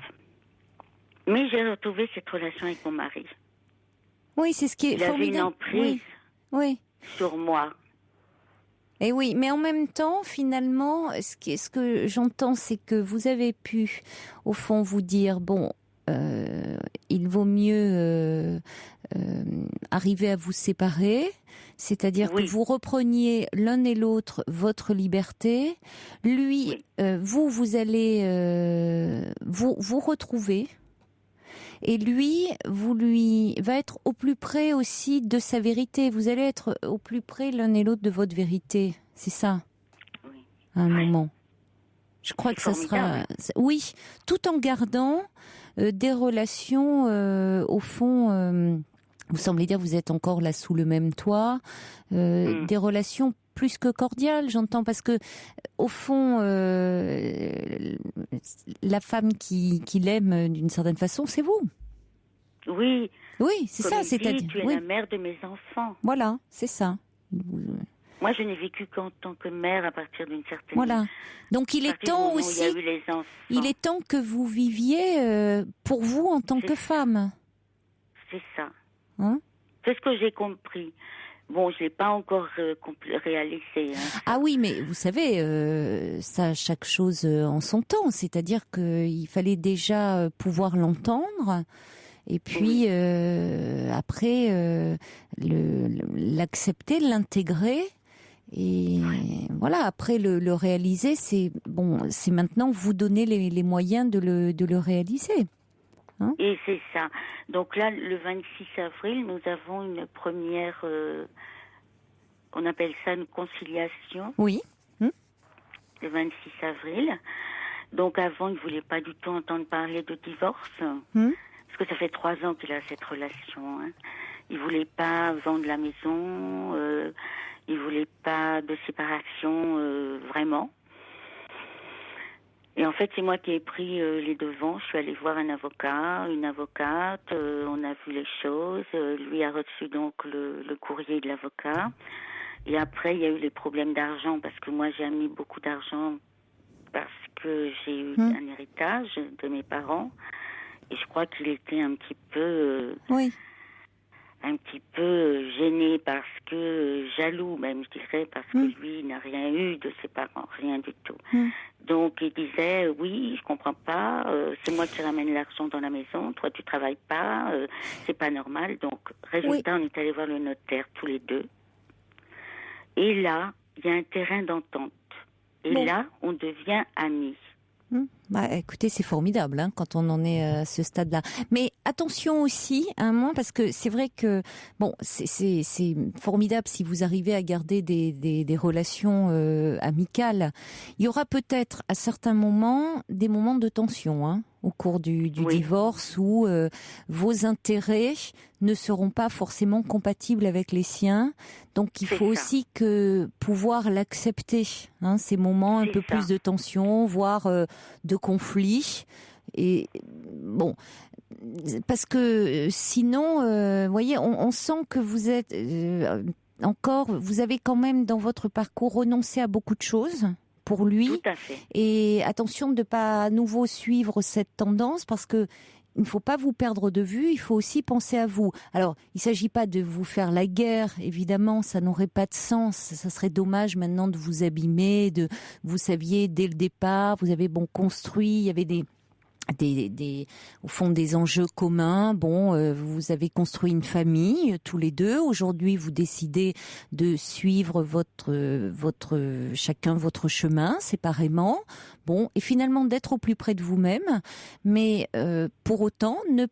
Mais j'ai retrouvé cette relation avec mon mari. Oui, c'est ce qui est formidable. Il avait une emprise sur moi. Et oui, mais en même temps, finalement, ce que j'entends, c'est que vous avez pu, au fond, vous dire, bon, il vaut mieux arriver à vous séparer, c'est-à-dire que vous repreniez l'un et l'autre votre liberté. Lui, vous allez vous retrouver. Et lui va être au plus près aussi de sa vérité. Vous allez être au plus près l'un et l'autre de votre vérité. C'est ça, à un moment. Je crois que ça sera... Oui, tout en gardant des relations, au fond... vous semblez dire, vous êtes encore là sous le même toit. Des relations plus que cordiales, j'entends, parce que au fond, la femme qui l'aime d'une certaine façon, c'est vous. Oui. Oui, c'est ça, c'est-à-dire. Tu es la mère de mes enfants. Voilà, c'est ça. Moi, je n'ai vécu qu'en tant que mère à partir d'une certaine. Voilà. Donc il est temps aussi. Il y a eu les enfants. Il est temps que vous viviez pour vous en tant que femme. C'est ça. Hein? C'est ce que j'ai compris. Bon, je l'ai pas encore réalisé. Ah oui, mais vous savez, ça, chaque chose en son temps. C'est-à-dire qu'il fallait déjà pouvoir l'entendre, et puis après l'accepter, l'intégrer, et voilà. Après le réaliser, c'est maintenant vous donner les moyens de le réaliser. Et c'est ça. Donc là, le 26 avril, nous avons une première, on appelle ça une conciliation. Oui. Le 26 avril. Donc avant, il ne voulait pas du tout entendre parler de divorce. Parce que ça fait 3 ans qu'il a cette relation. Il ne voulait pas vendre la maison. Il ne voulait pas de séparation, vraiment. Et en fait, c'est moi qui ai pris les devants. Je suis allée voir un avocat, une avocate. On a vu les choses. Lui a reçu donc le courrier de l'avocat. Et après, il y a eu les problèmes d'argent parce que moi, j'ai mis beaucoup d'argent parce que j'ai eu un héritage de mes parents. Et je crois qu'il était un petit peu un petit peu gêné parce que jaloux même, je dirais, parce que lui n'a rien eu de ses parents, rien du tout. Donc il disait oui, je comprends pas, c'est moi qui ramène l'argent dans la maison, toi tu travailles pas, c'est pas normal. Donc résultat, on est allé voir le notaire tous les deux. Et là, il y a un terrain d'entente. Et là, on devient amis. Bah, écoutez, c'est formidable quand on en est à ce stade-là. Mais attention aussi à un moment, parce que c'est vrai que c'est formidable si vous arrivez à garder des relations amicales. Il y aura peut-être à certains moments des moments de tension au cours du divorce où vos intérêts ne seront pas forcément compatibles avec les siens. Donc il faut aussi pouvoir l'accepter, ces moments un peu plus de tension, voire de conflit. Et bon, parce que sinon, voyez, on sent que vous êtes vous avez quand même dans votre parcours renoncé à beaucoup de choses pour lui. Tout à fait. Et attention de ne pas à nouveau suivre cette tendance, parce que il ne faut pas vous perdre de vue, il faut aussi penser à vous. Alors, il ne s'agit pas de vous faire la guerre, évidemment, ça n'aurait pas de sens. Ça serait dommage maintenant de vous abîmer, vous saviez dès le départ, vous avez construit, il y avait au fond des enjeux communs. Vous avez construit une famille tous les deux. Aujourd'hui, vous décidez de suivre chacun votre chemin séparément. Et finalement d'être au plus près de vous-même. Mais pour autant, ne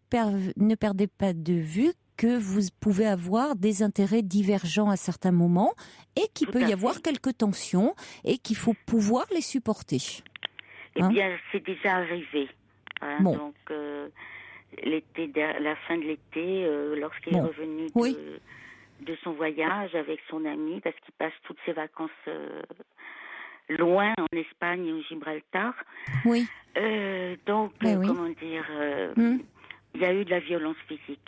perdez pas de vue que vous pouvez avoir des intérêts divergents à certains moments et qu'il peut y avoir quelques tensions et qu'il faut pouvoir les supporter. Eh bien, c'est déjà arrivé. Donc, la fin de l'été, lorsqu'il est revenu de son voyage avec son ami, parce qu'il passe toutes ses vacances loin, en Espagne et au Gibraltar. Oui. Comment dire, il y a eu de la violence physique.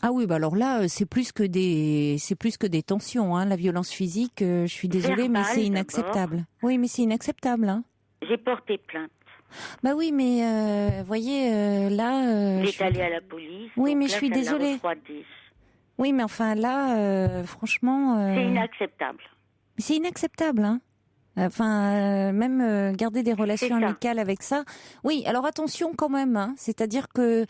Ah oui, alors là, c'est plus que des tensions, la violence physique. Je suis désolée, mais c'est inacceptable. D'abord. Oui, mais c'est inacceptable. J'ai porté plainte. Bah oui, mais voyez, là... Il est allé à la police. Oui, mais là, je suis désolée. Oui, mais enfin là, franchement... C'est inacceptable. C'est inacceptable, même garder des relations amicales avec ça. Oui, alors attention quand même. C'est-à-dire que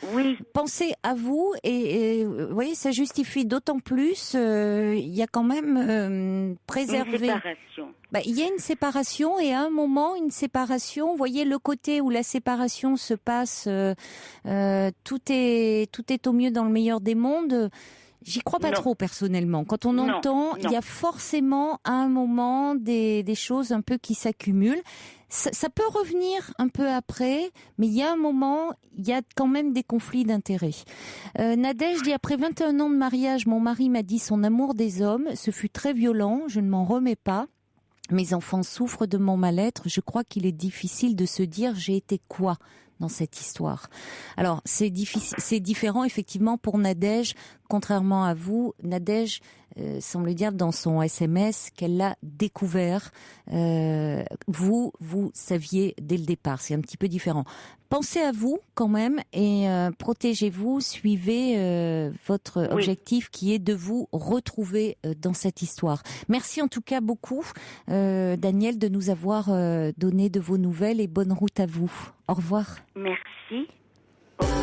pensez à vous et vous voyez, ça justifie d'autant plus. Il y a quand même préservé. Une séparation. Il y a une séparation et à un moment, une séparation. Vous voyez le côté où la séparation se passe. Tout est au mieux dans le meilleur des mondes. J'y crois pas trop personnellement. Quand on entend, il y a forcément à un moment des choses un peu qui s'accumulent. Ça peut revenir un peu après, mais il y a un moment, il y a quand même des conflits d'intérêts. Nadège dit, après 21 ans de mariage, mon mari m'a dit son amour des hommes. Ce fut très violent, je ne m'en remets pas. Mes enfants souffrent de mon mal-être. Je crois qu'il est difficile de se dire j'ai été quoi dans cette histoire. Alors c'est différent effectivement pour Nadège. Contrairement à vous, Nadège semble dire dans son SMS qu'elle l'a découvert. Vous saviez dès le départ. C'est un petit peu différent. Pensez à vous quand même et protégez-vous, suivez votre objectif qui est de vous retrouver dans cette histoire. Merci en tout cas beaucoup, Daniel, de nous avoir donné de vos nouvelles et bonne route à vous. Au revoir. Merci. Au revoir.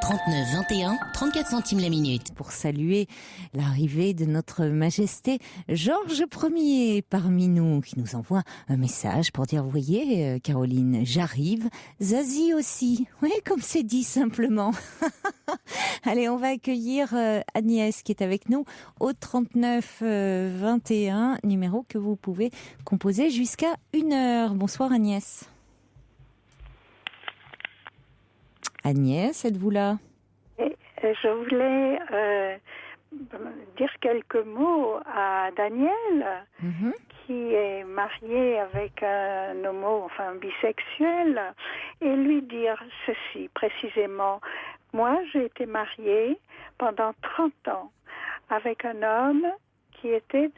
39 21 34 centimes la minute. Pour saluer l'arrivée de notre majesté Georges Ier parmi nous, qui nous envoie un message pour dire, vous voyez, Caroline, j'arrive, Zazie aussi. Oui, comme c'est dit simplement. Allez, on va accueillir Agnès qui est avec nous au 39 21, numéro que vous pouvez composer jusqu'à 1h. Bonsoir Agnès. Agnès, êtes-vous là ? Je voulais dire quelques mots à Daniel, qui est marié avec un bisexuel, et lui dire ceci précisément. Moi, j'ai été mariée pendant 30 ans avec un homme qui était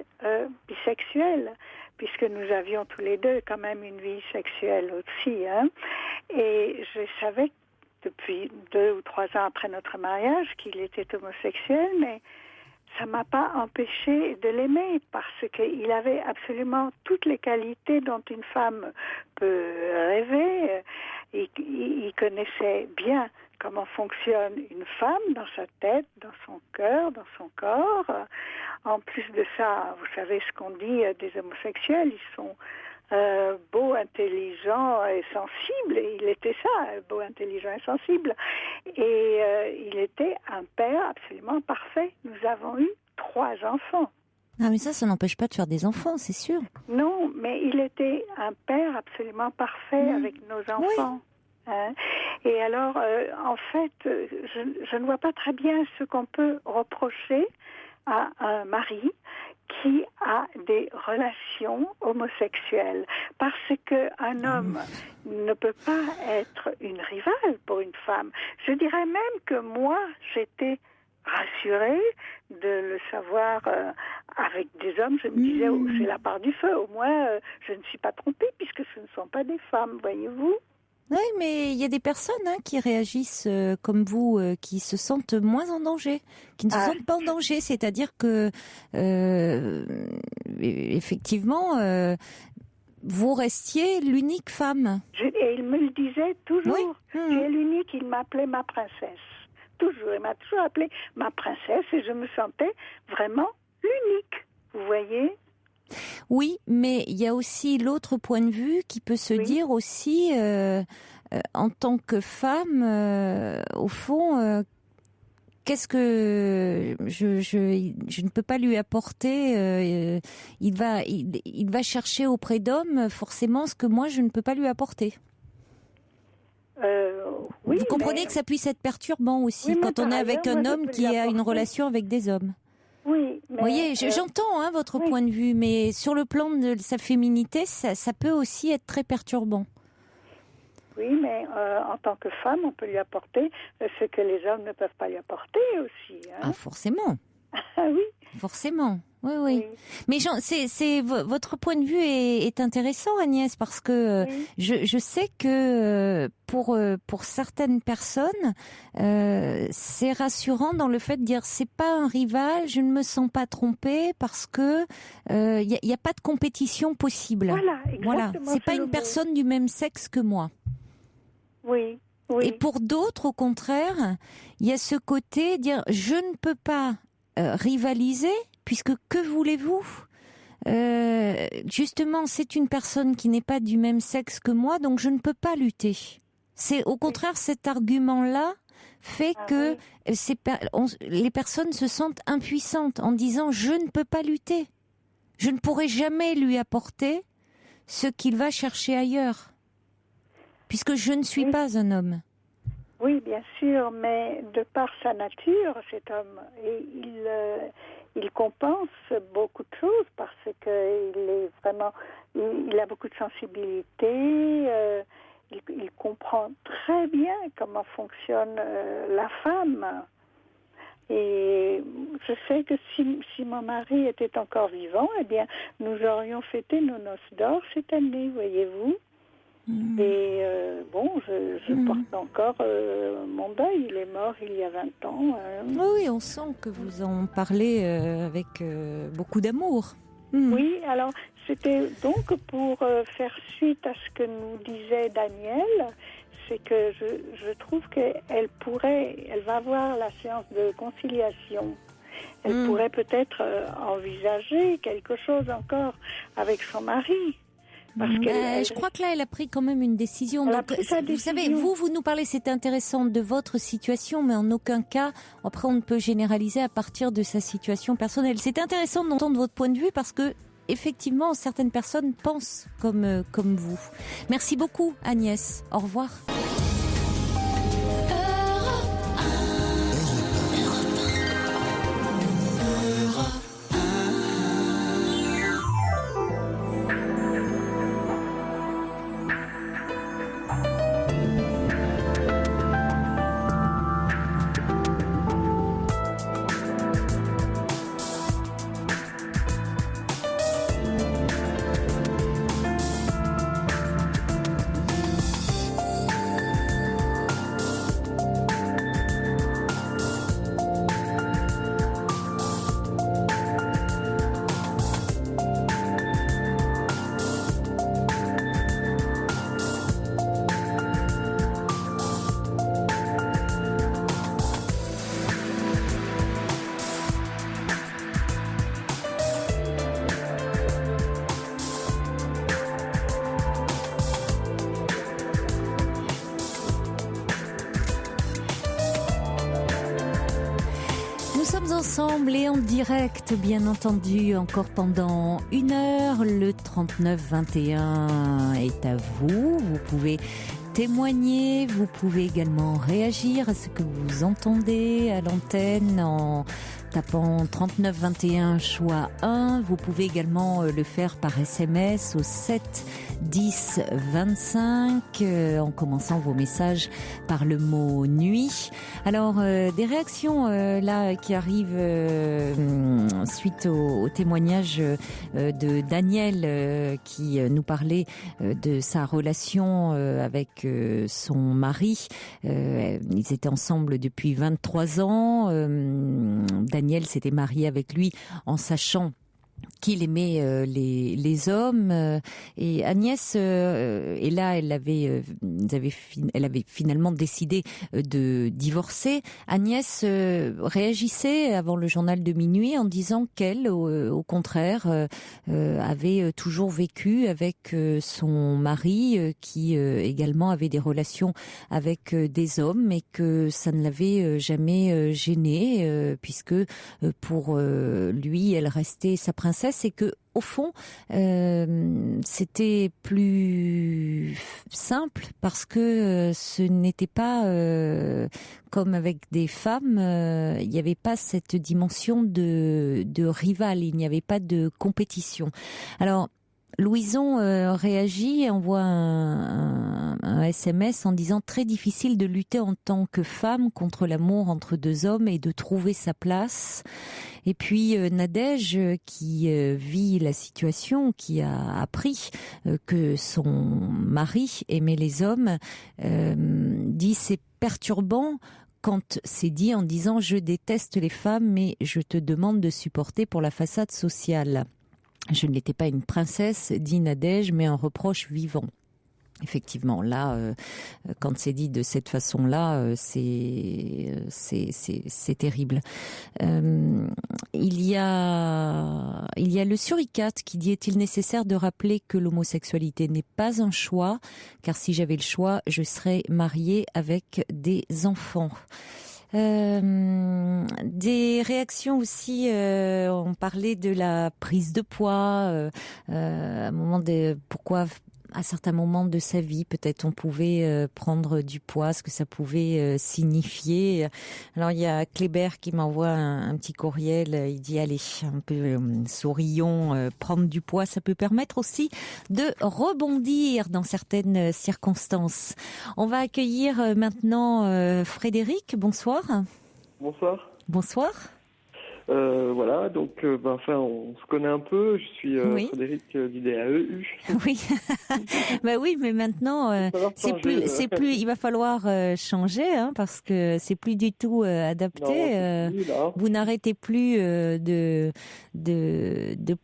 bisexuel, puisque nous avions tous les deux quand même une vie sexuelle aussi. Et je savais depuis 2 ou 3 ans après notre mariage qu'il était homosexuel, mais ça m'a pas empêché de l'aimer parce qu'il avait absolument toutes les qualités dont une femme peut rêver. Il connaissait bien comment fonctionne une femme dans sa tête, dans son cœur, dans son corps. En plus de ça, vous savez ce qu'on dit des homosexuels, ils sont beau, intelligent et sensible. Et il était ça, beau, intelligent et sensible. Et il était un père absolument parfait. Nous avons eu 3 enfants. Ah, mais ça n'empêche pas de faire des enfants, c'est sûr. Non, mais il était un père absolument parfait avec nos enfants. Oui. Et alors, en fait, je ne vois pas très bien ce qu'on peut reprocher à un mari qui a des relations homosexuelles. Parce qu'un homme ne peut pas être une rivale pour une femme. Je dirais même que moi, j'étais rassurée de le savoir avec des hommes. Je me disais, c'est la part du feu. Au moins, je ne suis pas trompée puisque ce ne sont pas des femmes, voyez-vous. Oui, mais il y a des personnes qui réagissent comme vous, qui se sentent moins en danger, qui ne se sentent pas en danger. C'est-à-dire que, effectivement, vous restiez l'unique femme. Et il me le disait toujours. Oui. Tu es l'unique, il m'appelait ma princesse. Toujours, il m'a toujours appelée ma princesse et je me sentais vraiment l'unique. Vous voyez ? Oui, mais il y a aussi l'autre point de vue qui peut se dire aussi, en tant que femme, au fond, qu'est-ce que je ne peux pas lui apporter. Il va chercher auprès d'hommes forcément ce que moi je ne peux pas lui apporter. Oui, vous comprenez que ça puisse être perturbant aussi quand on est avec un homme qui a une relation avec des hommes. Oui, mais... Vous voyez, j'entends votre point de vue, mais sur le plan de sa féminité, ça peut aussi être très perturbant. Oui, mais en tant que femme, on peut lui apporter ce que les hommes ne peuvent pas lui apporter aussi. Hein. Ah, forcément. Ah oui. Forcément. Oui. Mais votre point de vue est intéressant, Agnès, parce que je sais que pour certaines personnes, c'est rassurant dans le fait de dire c'est pas un rival, je ne me sens pas trompée parce que y a pas de compétition possible. Voilà, c'est pas une personne du même sexe que moi. Oui. Et pour d'autres, au contraire, il y a ce côté dire je ne peux pas rivaliser. Puisque que voulez-vous ? Justement, c'est une personne qui n'est pas du même sexe que moi, donc je ne peux pas lutter. C'est au contraire cet argument-là fait que les personnes se sentent impuissantes en disant je ne peux pas lutter, je ne pourrai jamais lui apporter ce qu'il va chercher ailleurs, puisque je ne suis pas un homme. Oui, bien sûr, mais de par sa nature, cet homme, il compense beaucoup de choses parce il a beaucoup de sensibilité, il comprend très bien comment fonctionne la femme. Et je sais que si mon mari était encore vivant, eh bien, nous aurions fêté nos noces d'or cette année, voyez-vous. Et je porte encore mon deuil. Il est mort il y a 20 ans. Oui, on sent que vous en parlez avec beaucoup d'amour. Oui, alors c'était donc pour faire suite à ce que nous disait Daniel, c'est que je trouve qu'elle va avoir la séance de conciliation. Elle pourrait peut-être envisager quelque chose encore avec son mari. Je crois que là, elle a pris quand même une décision. Donc, vous savez, vous nous parlez, c'est intéressant de votre situation, mais en aucun cas, après, on ne peut généraliser à partir de sa situation personnelle. C'est intéressant d'entendre votre point de vue parce que, effectivement, certaines personnes pensent comme vous. Merci beaucoup, Agnès. Au revoir. sommes ensemble et en direct, bien entendu, encore pendant 1 heure. Le 3921 est à vous. Vous pouvez témoigner, vous pouvez également réagir à ce que vous entendez à l'antenne en tapant 3921 choix 1. Vous pouvez également le faire par SMS au 7 10 25 en commençant vos messages par le mot nuit. Alors des réactions là qui arrivent suite au témoignage de Daniel qui nous parlait de sa relation avec son mari. Ils étaient ensemble depuis 23 ans. Daniel s'était marié avec lui en sachant qu'il aimait les hommes et Agnès et là elle avait finalement décidé de divorcer. Agnès réagissait avant le journal de minuit en disant qu'elle au contraire avait toujours vécu avec son mari qui également avait des relations avec des hommes et que ça ne l'avait jamais gênée puisque pour lui elle restait sa princesse et que au fond c'était plus simple parce que ce n'était pas comme avec des femmes, il n'y avait pas cette dimension de rival, il n'y avait pas de compétition. Alors Louison réagit et envoie un SMS en disant « Très difficile de lutter en tant que femme contre l'amour entre deux hommes et de trouver sa place ». Et puis Nadège qui vit la situation, qui a appris que son mari aimait les hommes, dit « C'est perturbant ». Quand c'est dit en disant « Je déteste les femmes mais je te demande de supporter pour la façade sociale ». Je n'étais pas une princesse, dit Nadège, mais un reproche vivant. Effectivement, là, quand c'est dit de cette façon-là, c'est terrible. Il y a le suricate qui dit: est-il nécessaire de rappeler que l'homosexualité n'est pas un choix, car si j'avais le choix, je serais mariée avec des enfants. Des réactions aussi, on parlait de la prise de poids, à un moment pourquoi à certains moments de sa vie, peut-être on pouvait prendre du poids, ce que ça pouvait signifier. Alors il y a Kléber qui m'envoie un petit courriel, il dit allez, un peu sourions, prendre du poids, ça peut permettre aussi de rebondir dans certaines circonstances. On va accueillir maintenant Frédéric, bonsoir. Bonsoir. Bonsoir. Voilà, donc on se connaît un peu. Je suis oui. Frédéric d'IDAEU. Oui, bah oui, mais maintenant c'est plus. Il va falloir changer, hein, parce que c'est plus du tout adapté. Non, vous n'arrêtez plus de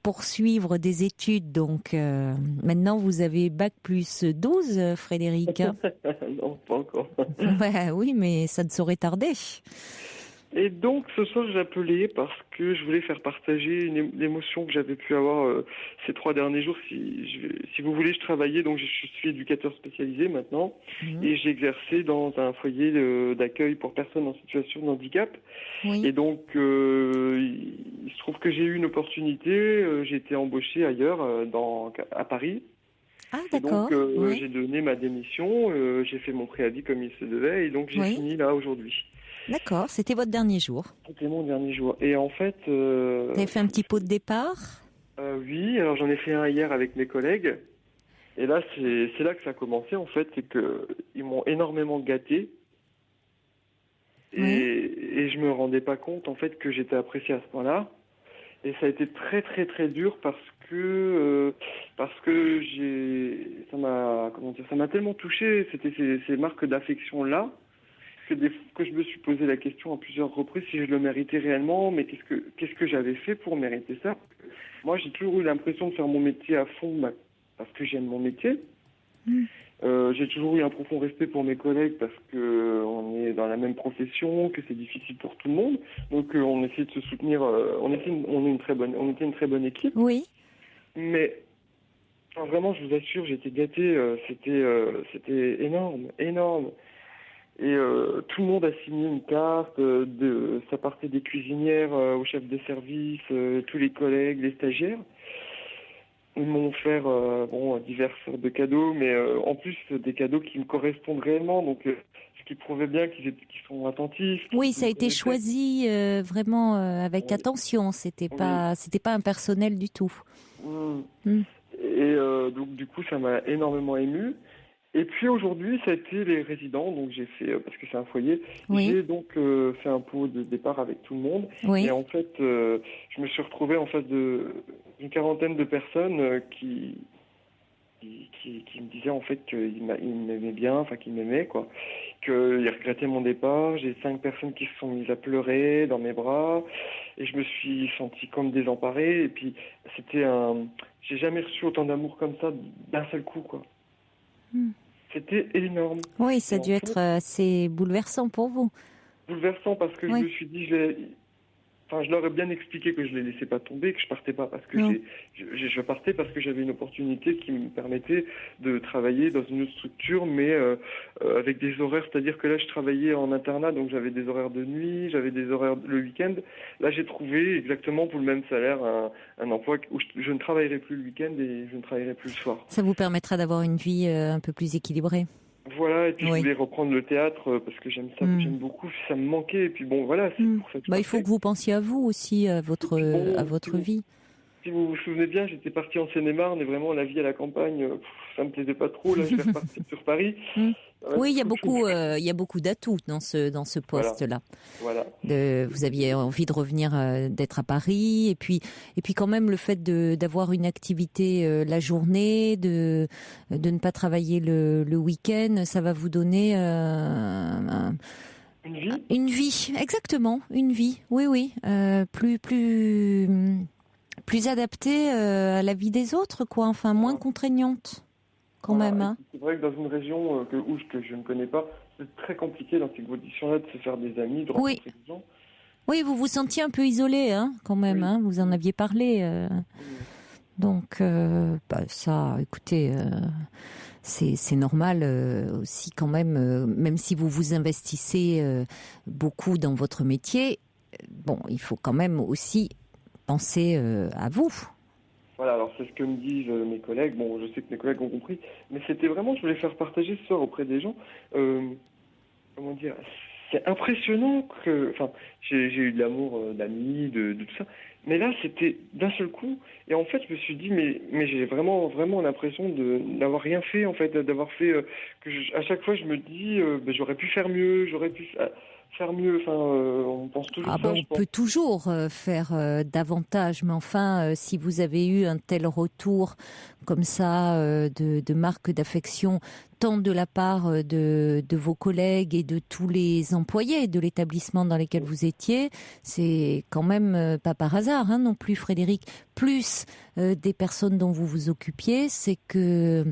poursuivre des études, donc maintenant vous avez bac plus 12, Frédéric. Hein. Non, pas encore. Bah oui, mais ça ne saurait tarder. Et donc ce soir j'appelais parce que je voulais faire partager une émotion que j'avais pu avoir ces 3 derniers jours. Si vous voulez, je travaillais, donc je suis éducateur spécialisé maintenant, et j'ai exercé dans un foyer d'accueil pour personnes en situation de handicap. Oui. Et donc il se trouve que j'ai eu une opportunité, j'ai été embauché ailleurs à Paris. Ah d'accord. Et donc oui. J'ai donné ma démission, j'ai fait mon préavis comme il se devait, et donc j'ai fini là aujourd'hui. D'accord, c'était votre dernier jour. C'était mon dernier jour. Et en fait... Vous avez fait un petit pot de départ ? Oui, alors j'en ai fait un hier avec mes collègues. Et là, c'est là que ça a commencé, en fait, c'est qu'ils m'ont énormément gâté. Et je me rendais pas compte, en fait, que j'étais apprécié à ce point-là. Et ça a été très, très, très dur parce que ça m'a tellement touché, c'était ces marques d'affection-là, que je me suis posé la question à plusieurs reprises si je le méritais réellement, mais qu'est-ce que j'avais fait pour mériter ça? Moi, j'ai toujours eu l'impression de faire mon métier à fond parce que j'aime mon métier. J'ai toujours eu un profond respect pour mes collègues parce que on est dans la même profession, que c'est difficile pour tout le monde. Donc on essaie de se soutenir. On était une très bonne équipe. Oui. Mais vraiment, je vous assure, j'ai été gâté. C'était énorme. Et tout le monde a signé une carte, ça partait des cuisinières au chef de service, tous les collègues, les stagiaires. Ils m'ont offert diverses sortes de cadeaux, mais en plus des cadeaux qui me correspondent réellement, donc ce qui prouvait bien qu'ils sont attentifs. Oui, ça a été choisi vraiment avec attention. C'était pas impersonnel du tout. Et donc du coup, ça m'a énormément ému. Et puis aujourd'hui, ça a été les résidents, donc j'ai fait, parce que c'est un foyer, j'ai donc fait un pot de départ avec tout le monde. Et en fait, je me suis retrouvé en face d'une quarantaine de personnes qui me disaient en fait qu'ils m'aimaient bien, enfin qu'ils m'aimaient, quoi. Qu'ils regrettaient mon départ. J'ai 5 personnes qui se sont mises à pleurer dans mes bras. Et je me suis senti comme désemparé. Et puis, j'ai jamais reçu autant d'amour comme ça d'un seul coup, quoi. C'était énorme. Oui, ça a dû être assez bouleversant pour vous. Bouleversant parce que je me suis dit, je leur ai bien expliqué que je les laissais pas tomber, que je partais pas parce que je partais parce que j'avais une opportunité qui me permettait de travailler dans une autre structure, mais avec des horaires, c'est-à-dire que là je travaillais en internat, donc j'avais des horaires de nuit, j'avais des horaires le week-end. Là j'ai trouvé exactement pour le même salaire un emploi où je ne travaillerai plus le week-end et je ne travaillerai plus le soir. Ça vous permettra d'avoir une vie un peu plus équilibrée. Voilà, et puis je voulais reprendre le théâtre parce que j'aime ça, j'aime beaucoup, ça me manquait, et puis bon, voilà, c'est pour ça que il faut que vous pensiez à vous aussi, à votre vie. Si vous vous souvenez bien, j'étais parti en Seine-et-Marne, et vraiment la vie à la campagne, ça me plaisait pas trop, là je vais repartir sur Paris. Oui, il y a beaucoup d'atouts dans ce poste-là. Voilà. Vous aviez envie de revenir, d'être à Paris, et puis quand même le fait d'avoir une activité la journée, de ne pas travailler le week-end, ça va vous donner une vie, exactement, une vie. Oui, plus adaptée à la vie des autres, quoi. Enfin, moins contraignante. Quand même. Hein. C'est vrai que dans une région que je ne connais pas, c'est très compliqué dans ces conditions-là de se faire des amis, de rencontrer des gens. Oui, vous vous sentiez un peu isolé, hein, quand même. Hein, vous en aviez parlé. Donc, ça, écoutez, c'est normal aussi quand même. Même si vous vous investissez beaucoup dans votre métier, il faut quand même aussi penser à vous. Voilà, alors c'est ce que me disent mes collègues. Bon, je sais que mes collègues ont compris, mais c'était vraiment, je voulais faire partager ce soir auprès des gens. Comment dire, c'est impressionnant que, j'ai eu de l'amour d'amis, de tout ça, mais là c'était d'un seul coup. Et en fait, je me suis dit, mais j'ai vraiment l'impression d'avoir rien fait, en fait, d'avoir fait à chaque fois je me dis, j'aurais pu faire mieux, faire mieux, on pense toujours ça. On peut toujours faire davantage, mais enfin, si vous avez eu un tel retour comme ça de marque d'affection, tant de la part de vos collègues et de tous les employés de l'établissement dans lequel vous étiez, c'est quand même pas par hasard, hein, non plus, Frédéric. Plus des personnes dont vous vous occupiez, c'est que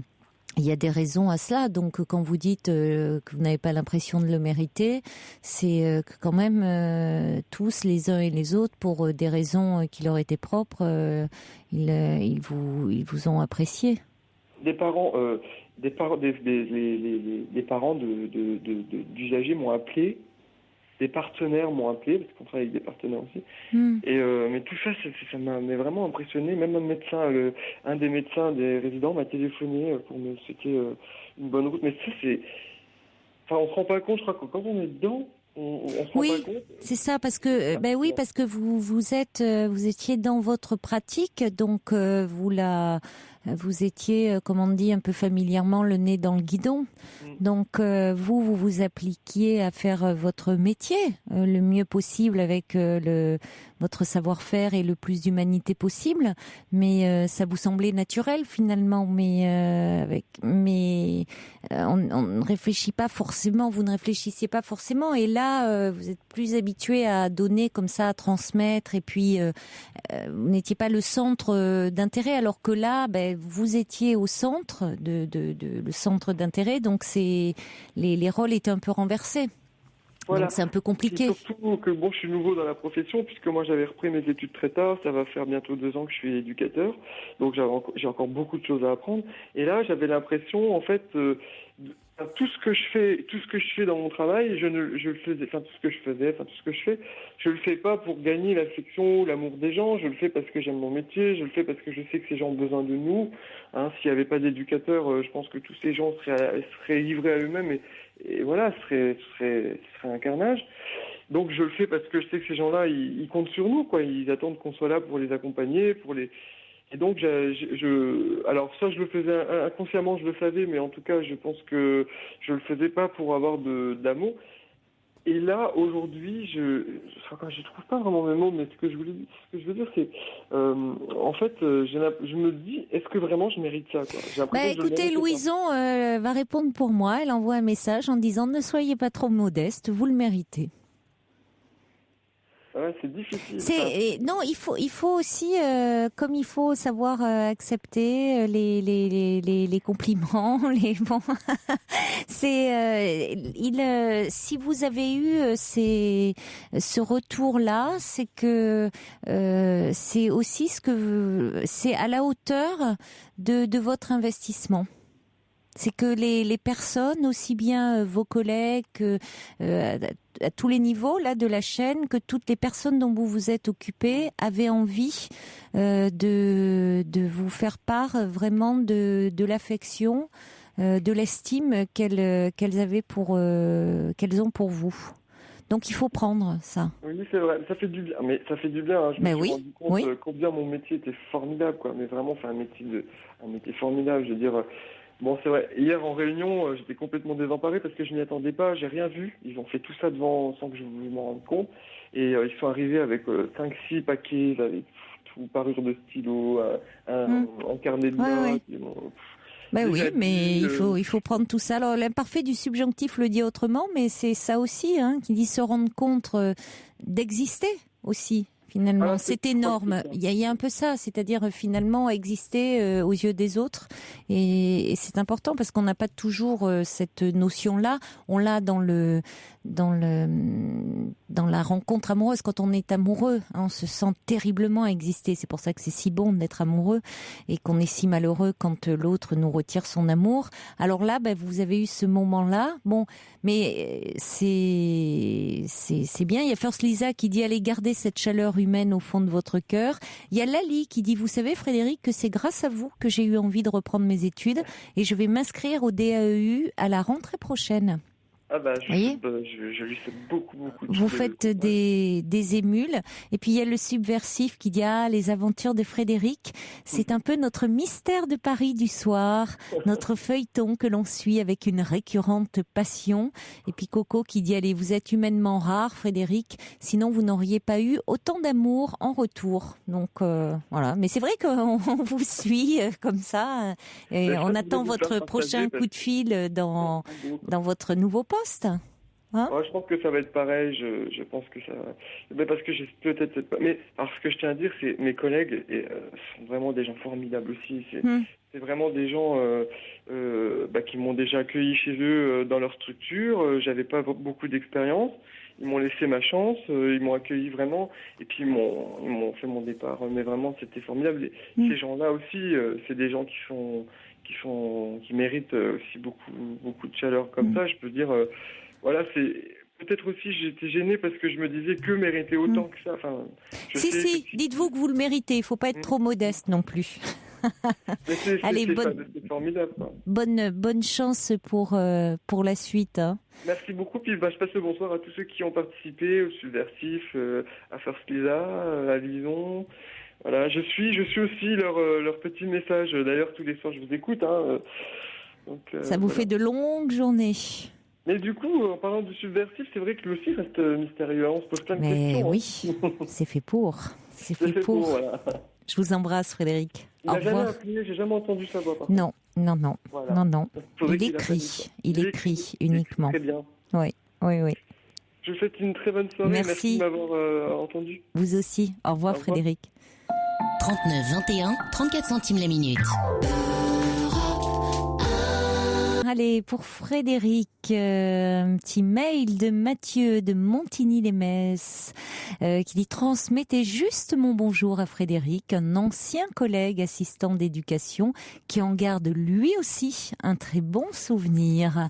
il y a des raisons à cela. Donc, quand vous dites que vous n'avez pas l'impression de le mériter, c'est que quand même tous, les uns et les autres, pour des raisons qui leur étaient propres, ils vous ont apprécié. Des parents, les parents d'usagers m'ont appelé. Des partenaires m'ont appelé, parce qu'on travaille avec des partenaires aussi. Mais tout ça, ça m'a vraiment impressionné. Même un des médecins des résidents m'a téléphoné pour me souhaiter une bonne route. Mais ça, on se rend pas compte, je crois que quand on est dedans, on se rend pas compte. C'est ça, parce que, parce que vous étiez dans votre pratique, donc vous étiez, comme on dit un peu familièrement, le nez dans le guidon. Donc vous vous appliquiez à faire votre métier le mieux possible avec votre savoir-faire et le plus d'humanité possible. Mais ça vous semblait naturel finalement. Mais on ne réfléchit pas forcément. Vous ne réfléchissiez pas forcément. Et là, vous êtes plus habitué à donner comme ça, à transmettre. Et puis vous n'étiez pas le centre d'intérêt, alors que là, vous étiez au centre le centre d'intérêt. Donc les rôles étaient un peu renversés. Voilà. Donc c'est un peu compliqué. Et surtout que je suis nouveau dans la profession, puisque moi j'avais repris mes études très tard. Ça va faire bientôt 2 ans que je suis éducateur, donc j'ai encore beaucoup de choses à apprendre. Et là, j'avais l'impression, en fait, tout ce que je fais dans mon travail, je le faisais, tout ce que je faisais, tout ce que je fais, je le fais pas pour gagner l'affection ou l'amour des gens. Je le fais parce que j'aime mon métier. Je le fais parce que je sais que ces gens ont besoin de nous. S'il n'y avait pas d'éducateurs, je pense que tous ces gens seraient livrés à eux-mêmes et voilà, ce serait un carnage. Donc je le fais parce que je sais que ces gens-là, ils comptent sur nous, quoi. Ils attendent qu'on soit là pour les accompagner, Et donc alors ça, je le faisais inconsciemment, je le savais, mais en tout cas, je pense que je le faisais pas pour avoir d'amour. Et là, aujourd'hui, je trouve pas vraiment mes mots, mais ce que je veux dire, c'est, en fait, je me dis, est-ce que vraiment je mérite ça, quoi? Écoutez, Louison va répondre pour moi. Elle envoie un message en disant, ne soyez pas trop modeste, vous le méritez. Ouais, c'est difficile. Non, il faut aussi, comme il faut savoir accepter les compliments, si vous avez eu ce retour-là, c'est que c'est aussi c'est à la hauteur de votre investissement. C'est que les personnes, aussi bien vos collègues à tous les niveaux là de la chaîne, que toutes les personnes dont vous vous êtes occupés avaient envie de vous faire part vraiment de l'affection, de l'estime qu'elles ont pour vous. Donc il faut prendre ça. Oui, c'est vrai, ça fait du bien. Mais ça fait du bien. Je me suis rendu compte combien mon métier était formidable, quoi. Mais vraiment, c'est un métier formidable. Je veux dire. Bon, c'est vrai. Hier, en réunion, j'étais complètement désemparé parce que je m'y attendais pas. J'ai rien vu. Ils ont fait tout ça devant sans que je m'en rende compte. Et ils sont arrivés avec 5-6 paquets, avec tout parure de stylo, un carnet de notes. Oui, mais il faut prendre tout ça. Alors, l'imparfait du subjonctif le dit autrement, mais c'est ça aussi, qui dit se rendre compte d'exister aussi. Finalement, c'est énorme. Il y a un peu ça, c'est-à-dire finalement exister aux yeux des autres, et c'est important parce qu'on n'a pas toujours cette notion-là. On l'a dans la rencontre amoureuse. Quand on est amoureux, on se sent terriblement exister. C'est pour ça que c'est si bon d'être amoureux et qu'on est si malheureux quand l'autre nous retire son amour. Alors là, vous avez eu ce moment-là. Bon, mais c'est bien. Il y a First Lisa qui dit allez garder cette chaleur humaine au fond de votre cœur. Il y a Lali qui dit vous savez Frédéric que c'est grâce à vous que j'ai eu envie de reprendre mes études et je vais m'inscrire au DAEU à la rentrée prochaine. Je lui fais beaucoup de Vous faites des émules. Et puis il y a le subversif qui dit les aventures de Frédéric, c'est un peu notre mystère de Paris du soir, notre feuilleton que l'on suit avec une récurrente passion. Et puis Coco qui dit allez, vous êtes humainement rare Frédéric, sinon vous n'auriez pas eu autant d'amour en retour. Donc voilà, mais c'est vrai qu'on vous suit comme ça et on attend votre prochain coup de fil dans votre nouveau poste. Je pense que ça va être pareil. Je pense que ça. Mais parce que j'ai peut-être pas. Mais alors, ce que je tiens à dire, c'est mes collègues sont vraiment des gens formidables aussi. C'est vraiment des gens qui m'ont déjà accueilli chez eux dans leur structure. J'avais pas beaucoup d'expérience. Ils m'ont laissé ma chance. Ils m'ont accueilli vraiment. Et puis ils m'ont fait mon départ. Mais vraiment, c'était formidable. Et ces gens-là aussi, c'est des gens qui méritent aussi beaucoup de chaleur comme ça. Je peux dire. Voilà, c'est peut-être aussi j'étais gêné parce que je me disais que mériter autant que ça. Enfin, dites-vous que vous le méritez. Il faut pas être trop modeste non plus. Allez, c'est formidable. Quoi. Bonne chance pour la suite. Merci beaucoup. Puis je passe le bonsoir à tous ceux qui ont participé au Subversif, à First Lisa, à Lison. Voilà, je suis aussi leur petit message. D'ailleurs, tous les soirs, je vous écoute. Donc, ça vous fait de longues journées. Mais du coup, en parlant du subversif, c'est vrai que lui aussi reste mystérieux. On se pose plein de questions. Mais oui, c'est fait pour. C'est fait pour. Voilà. Je vous embrasse, Frédéric. Il n'a jamais appelé, j'ai jamais entendu sa voix. Non. Voilà. Non. Il écrit uniquement. Très bien. Oui. Je vous souhaite une très bonne soirée. Merci de m'avoir entendu. Vous aussi. Au revoir, Frédéric. 39 21, 34 centimes la minute. Allez, pour Frédéric, un petit mail de Mathieu de Montigny-les-Metz qui dit « Transmettez juste mon bonjour à Frédéric, un ancien collègue assistant d'éducation qui en garde lui aussi un très bon souvenir. »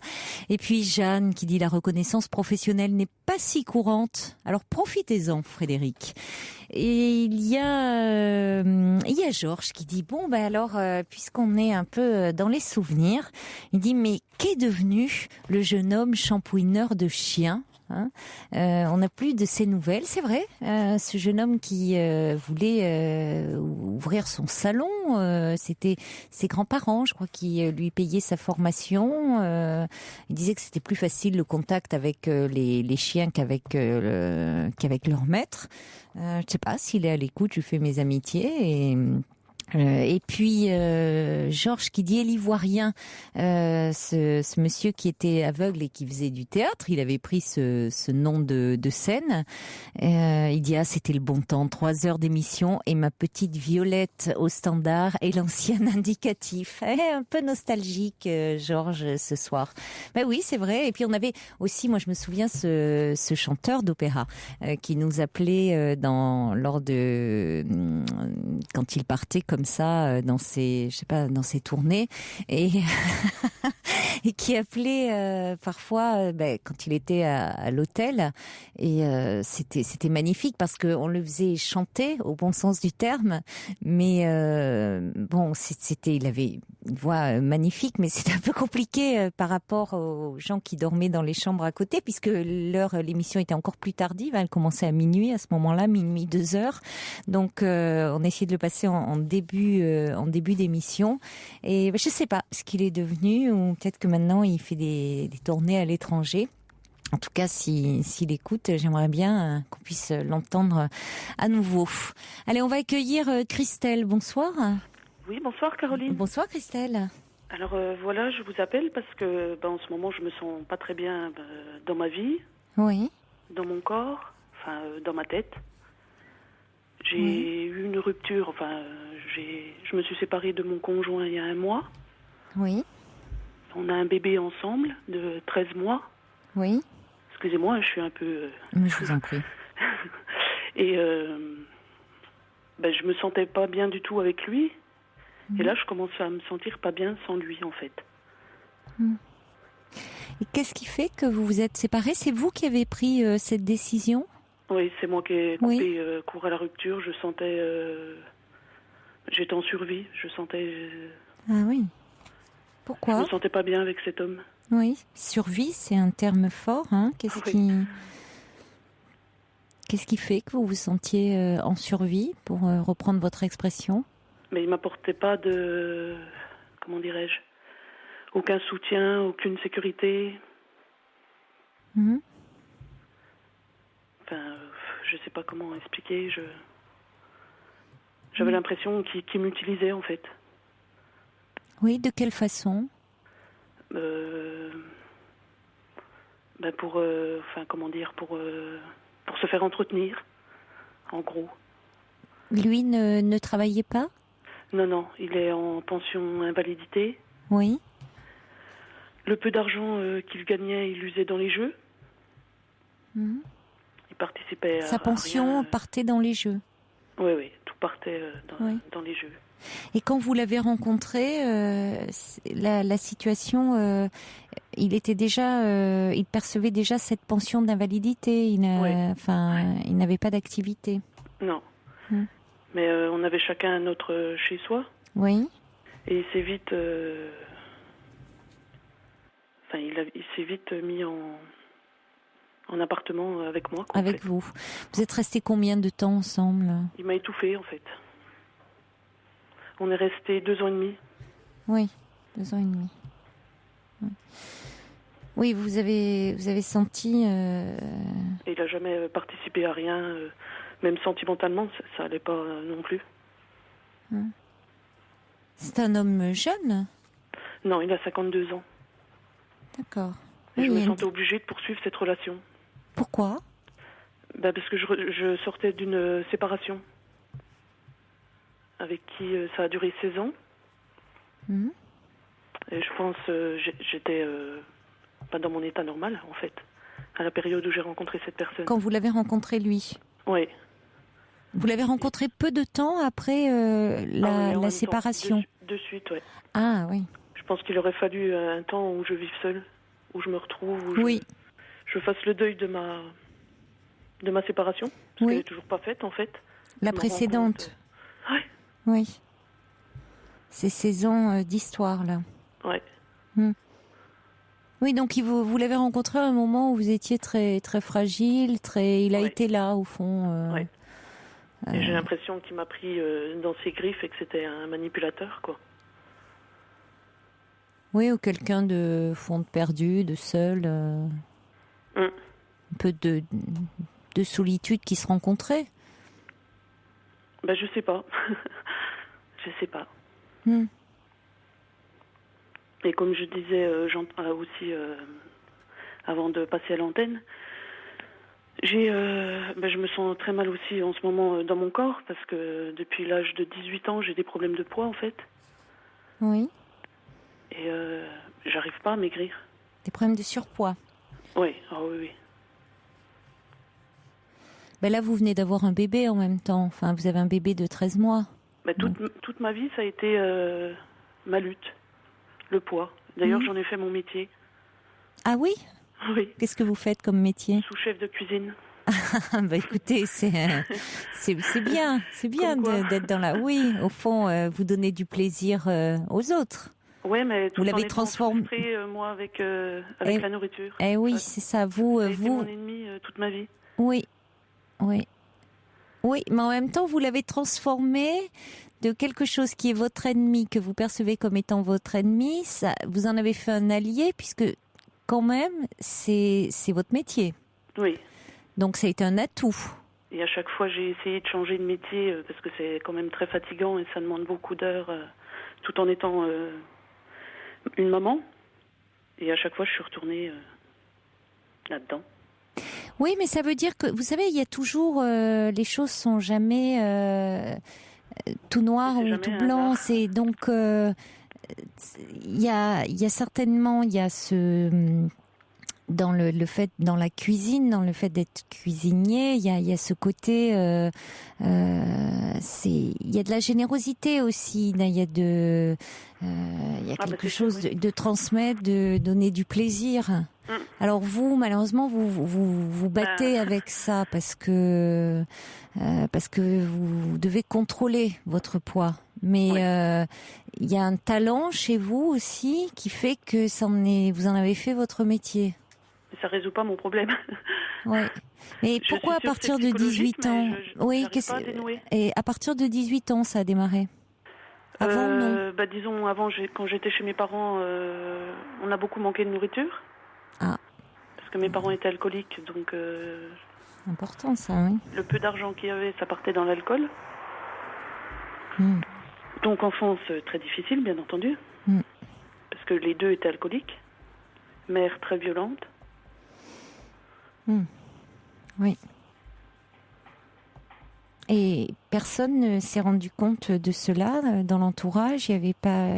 Et puis Jeanne qui dit « La reconnaissance professionnelle n'est pas si courante, alors profitez-en Frédéric. » Et il y a Georges qui dit bon alors puisqu'on est un peu dans les souvenirs, il dit mais qu'est devenu le jeune homme shampouineur de chiens? On n'a plus de ses nouvelles, c'est vrai. Ce jeune homme qui voulait ouvrir son salon, c'était ses grands-parents, je crois, qui lui payaient sa formation. Il disait que c'était plus facile le contact avec les chiens qu'avec leur maître. Je ne sais pas s'il est à l'écoute. Je lui fais mes amitiés et puis Georges qui dit « L'Ivoirien, ce monsieur qui était aveugle et qui faisait du théâtre, il avait pris ce nom de scène. Il dit « Ah, c'était le bon temps, 3 heures d'émission et ma petite Violette au standard et l'ancien indicatif. » Un peu nostalgique, Georges, ce soir. Ben oui, c'est vrai. Et puis on avait aussi, moi je me souviens, ce chanteur d'opéra qui nous appelait lors de quand il partait comme ça dans ses tournées et et qui appelait parfois quand il était à l'hôtel et c'était magnifique parce que on le faisait chanter au bon sens du terme, mais il avait une voix magnifique, mais c'était un peu compliqué par rapport aux gens qui dormaient dans les chambres à côté puisque l'émission était encore plus tardive, elle commençait à minuit à ce moment-là, minuit 2h, donc on essayait de le passer en début d'émission et je sais pas ce qu'il est devenu, ou peut-être que maintenant il fait des tournées à l'étranger. En tout cas, s'il écoute, j'aimerais bien qu'on puisse l'entendre à nouveau. Allez, on va accueillir Christelle. Bonsoir. Oui, bonsoir Caroline. Bonsoir Christelle. Alors voilà, je vous appelle parce que en ce moment je me sens pas très bien dans ma vie, oui, dans mon corps, dans ma tête. J'ai eu une rupture, je me suis séparée de mon conjoint il y a 1 mois. Oui. On a un bébé ensemble de 13 mois. Oui. Excusez-moi, je suis un peu... Mais je vous en prie. Et je me sentais pas bien du tout avec lui. Et là, je commence à me sentir pas bien sans lui, en fait. Et qu'est-ce qui fait que vous vous êtes séparés? C'est vous qui avez pris cette décision? Oui, c'est moi qui ai coupé court à la rupture. Je sentais... j'étais en survie. Je sentais... Ah oui. Pourquoi? Je me sentais pas bien avec cet homme. Oui, survie, c'est un terme fort. Qu'est-ce qui fait que vous vous sentiez en survie, pour reprendre votre expression? Mais il m'apportait pas de... Comment dirais-je? Aucun soutien, aucune sécurité. Je sais pas comment expliquer. J'avais l'impression qu'il m'utilisait, en fait. Oui, de quelle façon? Pour se faire entretenir, en gros. Lui ne travaillait pas? Non, il est en pension invalidité. Oui. Le peu d'argent qu'il gagnait, il l'usait dans les jeux. Il participait à sa pension rien. Partait dans les jeux? Oui, tout partait dans les jeux. Et quand vous l'avez rencontré, la situation, il percevait déjà cette pension d'invalidité. Il n'avait pas d'activité. Non. Mais on avait chacun notre chez soi. Oui. Et il s'est vite, il s'est vite mis en appartement avec moi. Avec vous. Vous êtes restés combien de temps ensemble? Il m'a étouffée, en fait. On est restés 2 ans et demi. Oui, 2 ans et demi. Oui, vous avez senti... Et il n'a jamais participé à rien, même sentimentalement, ça allait pas non plus. C'est un homme jeune? Non, il a 52 ans. D'accord. Et je me sentais obligée de poursuivre cette relation. Pourquoi? Parce que je sortais d'une séparation avec qui ça a duré 16 ans. Et je pense j'étais pas dans mon état normal, en fait, à la période où j'ai rencontré cette personne. Quand vous l'avez rencontré, lui? Oui. Vous l'avez rencontré peu de temps après la séparation? De suite, oui. Ah oui. Je pense qu'il aurait fallu un temps où je vive seule, où je me retrouve, où je fasse le deuil de ma séparation, parce qu'elle n'est toujours pas faite, en fait. La précédente. Oui. Oui. C'est 16 ans d'histoire, là. Oui. Oui, donc vous l'avez rencontré à un moment où vous étiez très, très fragile, il a été là, au fond. Oui. Et j'ai l'impression qu'il m'a pris dans ses griffes et que c'était un manipulateur, quoi. Oui, ou quelqu'un de fond perdu, de seul. Un peu de solitude qui se rencontrait. Ben, je sais pas. Je sais pas. Et comme je disais aussi avant de passer à l'antenne, je me sens très mal aussi en ce moment dans mon corps parce que depuis l'âge de 18 ans, j'ai des problèmes de poids en fait. Oui. Et j'arrive pas à maigrir. Des problèmes de surpoids? Oui, oui. Ben là, vous venez d'avoir un bébé en même temps. Enfin, vous avez un bébé de 13 mois. Ben, toute ma vie, ça a été ma lutte, le poids. D'ailleurs, j'en ai fait mon métier. Ah oui? Oui. Qu'est-ce que vous faites comme métier? Sous-chef de cuisine. Bah écoutez, c'est bien d'être dans la... Oui, au fond, vous donnez du plaisir aux autres. Oui, mais tout vous l'avez transformé, moi, avec la nourriture. Eh oui, c'est ça. Vous, été mon ennemi toute ma vie. Oui, mais en même temps, vous l'avez transformé de quelque chose qui est votre ennemi, que vous percevez comme étant votre ennemi. Ça, vous en avez fait un allié, puisque quand même, c'est votre métier. Oui. Donc ça a été un atout. Et à chaque fois, j'ai essayé de changer de métier parce que c'est quand même très fatigant et ça demande beaucoup d'heures tout en étant une maman. Et à chaque fois, je suis retournée là-dedans. Oui, mais ça veut dire que, vous savez, il y a toujours... les choses sont jamais tout noir ou tout blanc. C'est donc... il y a certainement... Il y a ce... Dans le fait, dans la cuisine, dans le fait d'être cuisinier, il y a ce côté, il y a de la générosité aussi. Il y a quelque chose de transmettre, de donner du plaisir. Alors vous, malheureusement, vous battez avec ça parce que vous devez contrôler votre poids. Mais il y a un talent chez vous aussi qui fait que vous en avez fait votre métier. Ça résout pas mon problème. Oui. Mais pourquoi à partir de 18 ans? Et à partir de 18 ans, ça a démarré? Avant, non? Disons, avant, quand j'étais chez mes parents, on a beaucoup manqué de nourriture. Ah. Parce que mes parents étaient alcooliques, donc... important, ça, oui. Le peu d'argent qu'il y avait, ça partait dans l'alcool. Donc, enfance très difficile, bien entendu. Parce que les deux étaient alcooliques. Mère très violente. Oui. Et personne ne s'est rendu compte de cela dans l'entourage? Il n'y avait pas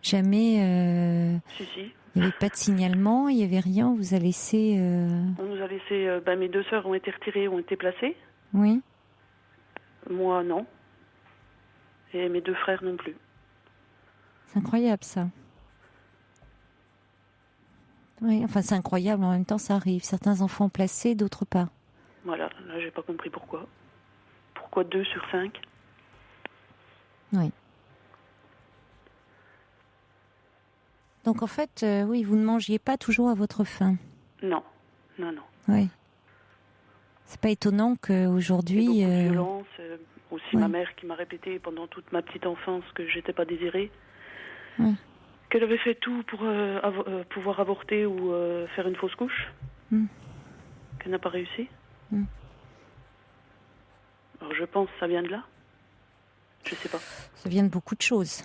jamais... Si. Il n'y avait pas de signalement, il n'y avait rien, on vous a laissé... On nous a laissé... mes deux sœurs ont été retirées, ont été placées. Oui. Moi, non. Et mes deux frères non plus. C'est incroyable, ça. Oui, enfin c'est incroyable, en même temps ça arrive. Certains enfants placés, d'autres pas. Voilà, là j'ai pas compris pourquoi. Pourquoi 2 sur 5? Oui. Donc en fait, oui, vous ne mangiez pas toujours à votre faim? Non. Oui. C'est pas étonnant qu'aujourd'hui... Beaucoup de violence, aussi ma mère qui m'a répété pendant toute ma petite enfance que j'étais pas désirée. Oui. Qu'elle avait fait tout pour pouvoir avorter ou faire une fausse couche. Qu'elle n'a pas réussi. Alors je pense que ça vient de là. Je sais pas. Ça vient de beaucoup de choses.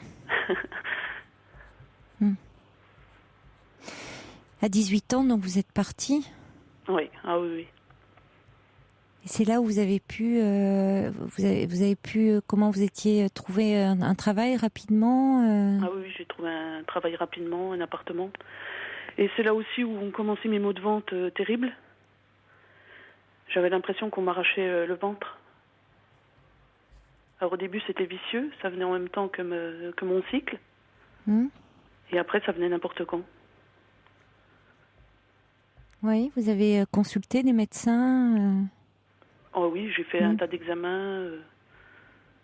À 18 ans, donc vous êtes partie? Oui, oui. c'est là où vous avez pu, comment vous étiez trouvé un travail rapidement Ah oui, j'ai trouvé un travail rapidement, un appartement. Et c'est là aussi où ont commencé mes maux de ventre terribles. J'avais l'impression qu'on m'arrachait le ventre. Alors au début c'était vicieux, ça venait en même temps que mon cycle. Et après ça venait n'importe quand. Oui, vous avez consulté des médecins Oh oui, j'ai fait un tas d'examens,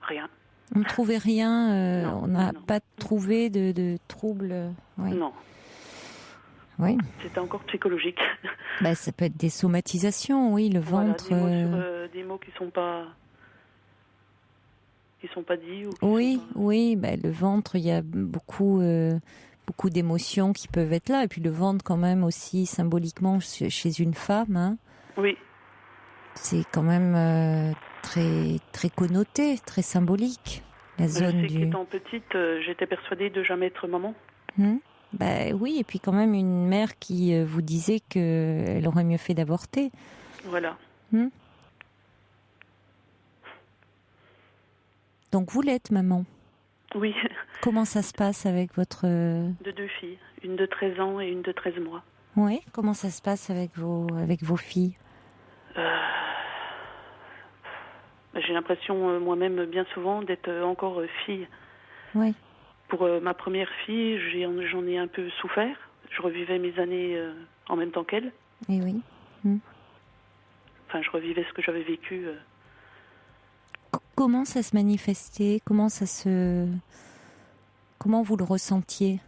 rien. On ne trouvait rien, Non, on n'a non. pas trouvé de troubles. Oui. Non, Oui. c'était encore psychologique. Bah, ça peut être des somatisations, oui, le Voilà, ventre. des mots, des mots qui sont pas dits. Ou qui Oui, sont pas... oui, bah, le ventre, il y a beaucoup d'émotions qui peuvent être là. Et puis le ventre, quand même, aussi symboliquement, chez une femme, hein, Oui, c'est quand même très, très connoté, très symbolique. La je zone sais du. qu'étant petite, j'étais persuadée de jamais être maman. Bah, oui, et puis quand même une mère qui vous disait qu'elle aurait mieux fait d'avorter. Voilà. Donc vous l'êtes, maman. Oui, Comment ça se passe avec votre... de 2 filles, une de 13 ans et une de 13 mois. Oui, comment ça se passe avec vos filles? J'ai l'impression moi-même bien souvent d'être encore fille. Oui. Pour ma première fille, j'en ai un peu souffert. Je revivais mes années en même temps qu'elle. Eh oui. Enfin, je revivais ce que j'avais vécu. Comment ça se manifestait? Comment vous le ressentiez?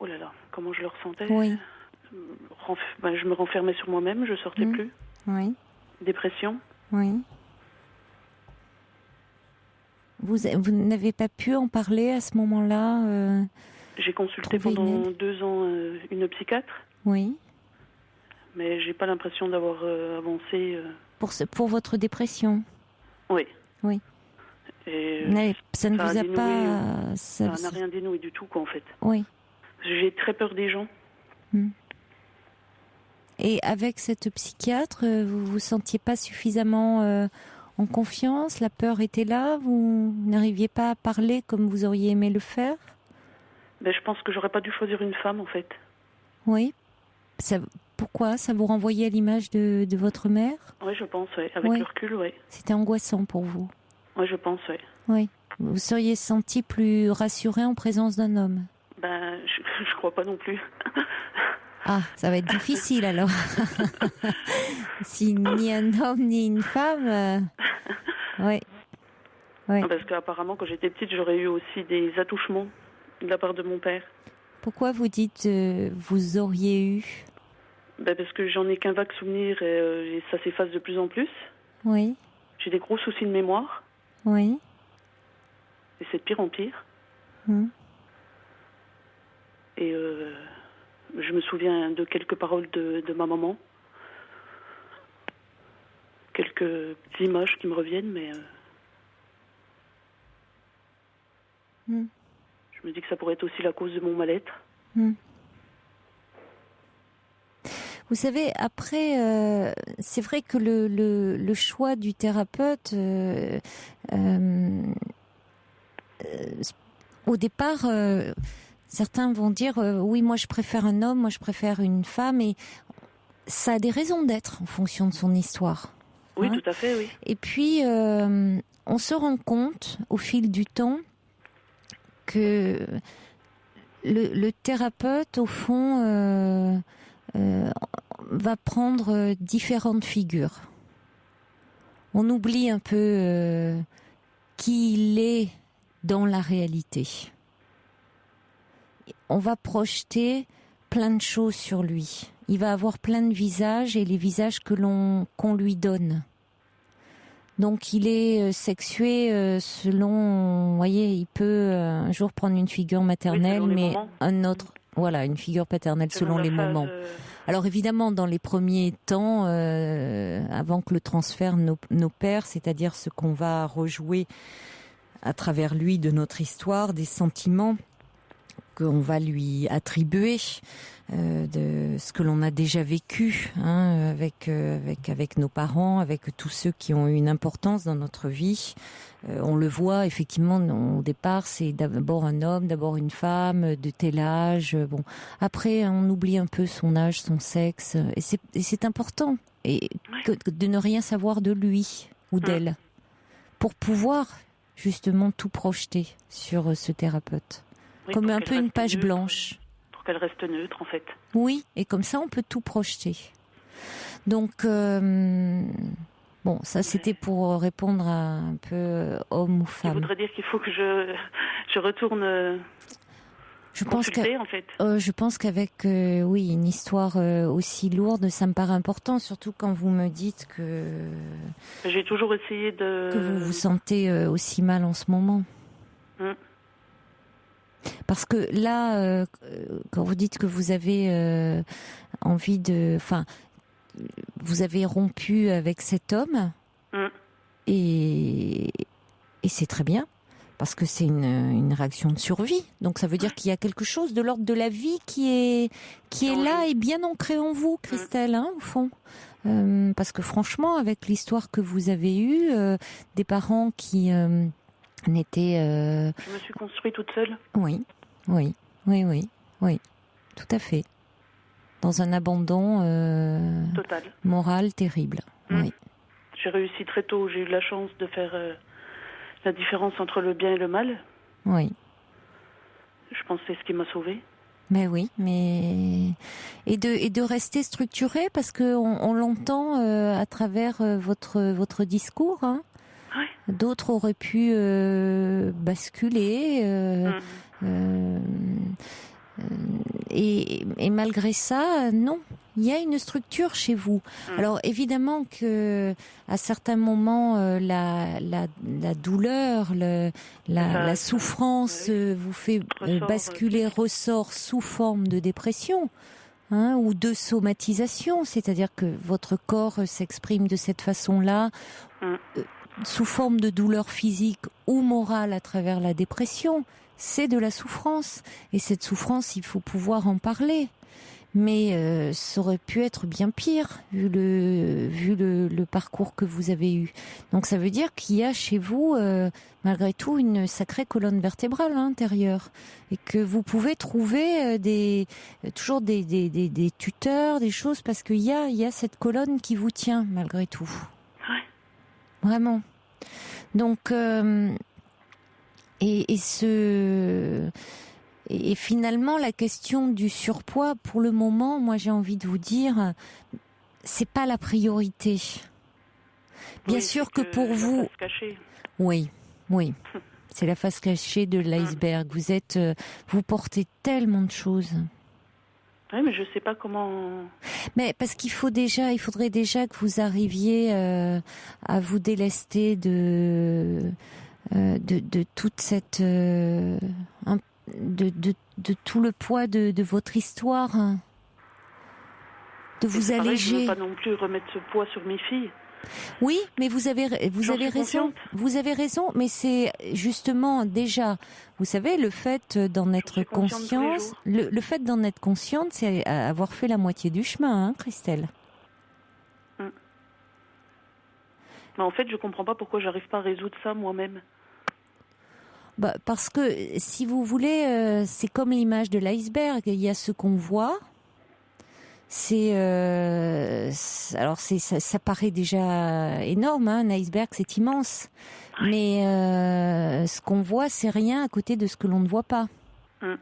Oh là là, comment je le ressentais? Oui. Je me renfermais sur moi-même, je sortais plus. Oui. Dépression. Oui. Vous n'avez pas pu en parler à ce moment-là J'ai consulté trouver une pendant aide? 2 ans une psychiatre, Oui. mais j'ai pas l'impression d'avoir avancé. Pour votre dépression? Oui. Oui. Et Ça ne ça a vous a dénoué, pas... ça n'a rien dénoué du tout, quoi, en fait. Oui. J'ai très peur des gens. Et avec cette psychiatre, vous vous sentiez pas suffisamment en confiance? La peur était là? Vous n'arriviez pas à parler comme vous auriez aimé le faire? Ben, je pense que j'aurais pas dû choisir une femme, en fait. Oui. Pourquoi? Ça vous renvoyait à l'image de votre mère? Oui, je pense, ouais. Avec le recul, oui. C'était angoissant pour vous? Oui, je pense, oui. Oui. Vous seriez senti plus rassuré en présence d'un homme? Ben, je crois pas non plus. Ah, ça va être difficile alors. Si ni un homme ni une femme... Oui. Oui. Parce qu'apparemment, quand j'étais petite, j'aurais eu aussi des attouchements de la part de mon père. Pourquoi vous dites vous auriez eu? Ben, parce que j'en ai qu'un vague souvenir et ça s'efface de plus en plus. Oui. J'ai des gros soucis de mémoire. Oui. Et c'est de pire en pire. Et je me souviens de quelques paroles de ma maman. Quelques images qui me reviennent, mais je me dis que ça pourrait être aussi la cause de mon mal-être. Vous savez, après, c'est vrai que le choix du thérapeute, au départ, certains vont dire oui, moi je préfère un homme, moi je préfère une femme, et ça a des raisons d'être en fonction de son histoire. Oui, tout à fait, oui. Et puis, on se rend compte au fil du temps que le thérapeute, au fond, va prendre différentes figures. On oublie un peu qui il est dans la réalité. On va projeter plein de choses sur lui. Il va avoir plein de visages et les visages qu'on lui donne. Donc il est sexué selon, vous voyez, il peut un jour prendre une figure maternelle, mais un autre, voilà, une figure paternelle selon les moments. Alors évidemment, dans les premiers temps, avant que le transfert n'opère, c'est-à-dire ce qu'on va rejouer à travers lui de notre histoire, des sentiments qu'on va lui attribuer de ce que l'on a déjà vécu avec nos parents, avec tous ceux qui ont eu une importance dans notre vie. On le voit effectivement au départ, c'est d'abord un homme, d'abord une femme de tel âge. Bon, après on oublie un peu son âge, son sexe, et c'est important de ne rien savoir de lui ou d'elle pour pouvoir justement tout projeter sur ce thérapeute, comme un peu une page blanche. Pour qu'elle reste neutre en fait. Oui, et comme ça on peut tout projeter. Donc bon, ça c'était pour répondre à un peu homme ou femme. Ça voudrait dire qu'il faut que je retourne consulter en fait. Je pense qu'avec une histoire aussi lourde, ça me paraît important, surtout quand vous me dites que j'ai toujours essayé que vous vous sentez aussi mal en ce moment. Parce que là, quand vous dites que vous avez envie de... Enfin, vous avez rompu avec cet homme, et c'est très bien, parce que c'est une réaction de survie. Donc ça veut dire qu'il y a quelque chose de l'ordre de la vie qui est là et bien ancré en vous, Christelle, au fond. Parce que franchement, avec l'histoire que vous avez eue, des parents qui... Je me suis construite toute seule. Oui, tout à fait. Dans un abandon total, moral terrible. Oui. J'ai réussi très tôt. J'ai eu la chance de faire la différence entre le bien et le mal. Oui. Je pense que c'est ce qui m'a sauvée. Mais oui, et de rester structuré, parce que on l'entend à travers votre discours. Ouais. D'autres auraient pu basculer, et malgré ça, non. Il y a une structure chez vous. Alors évidemment que à certains moments, la douleur, la souffrance vous fait ressort sous forme de dépression. Ou de somatisation, c'est-à-dire que votre corps s'exprime de cette façon-là, sous forme de douleur physique ou morale à travers la dépression. C'est de la souffrance, et cette souffrance, il faut pouvoir en parler. Mais ça aurait pu être bien pire, vu le parcours que vous avez eu. Donc ça veut dire qu'il y a chez vous, malgré tout, une sacrée colonne vertébrale intérieure, et que vous pouvez trouver toujours des tuteurs, des choses, parce qu'il y a cette colonne qui vous tient, malgré tout. Ouais. Vraiment. Donc, et finalement, la question du surpoids, pour le moment, moi j'ai envie de vous dire, c'est pas la priorité. Bien sûr que pour vous... La face cachée. Oui. C'est la face cachée de l'iceberg. Vous portez tellement de choses. Oui, mais je sais pas comment... Mais parce qu'il faudrait déjà que vous arriviez à vous délester de toute cette... de tout le poids de votre histoire, de vous alléger. Je ne veux pas non plus remettre ce poids sur mes filles. Oui, mais vous avez raison. Consciente. Vous avez raison, mais c'est justement déjà, vous savez, le fait d'en être consciente, le fait d'en être consciente, c'est avoir fait la moitié du chemin, Christelle. Mais en fait, je comprends pas pourquoi j'arrive pas à résoudre ça moi-même. Parce que, si vous voulez, c'est comme l'image de l'iceberg. Il y a ce qu'on voit. Alors ça paraît déjà énorme, un iceberg, c'est immense. Mais ce qu'on voit, c'est rien à côté de ce que l'on ne voit pas.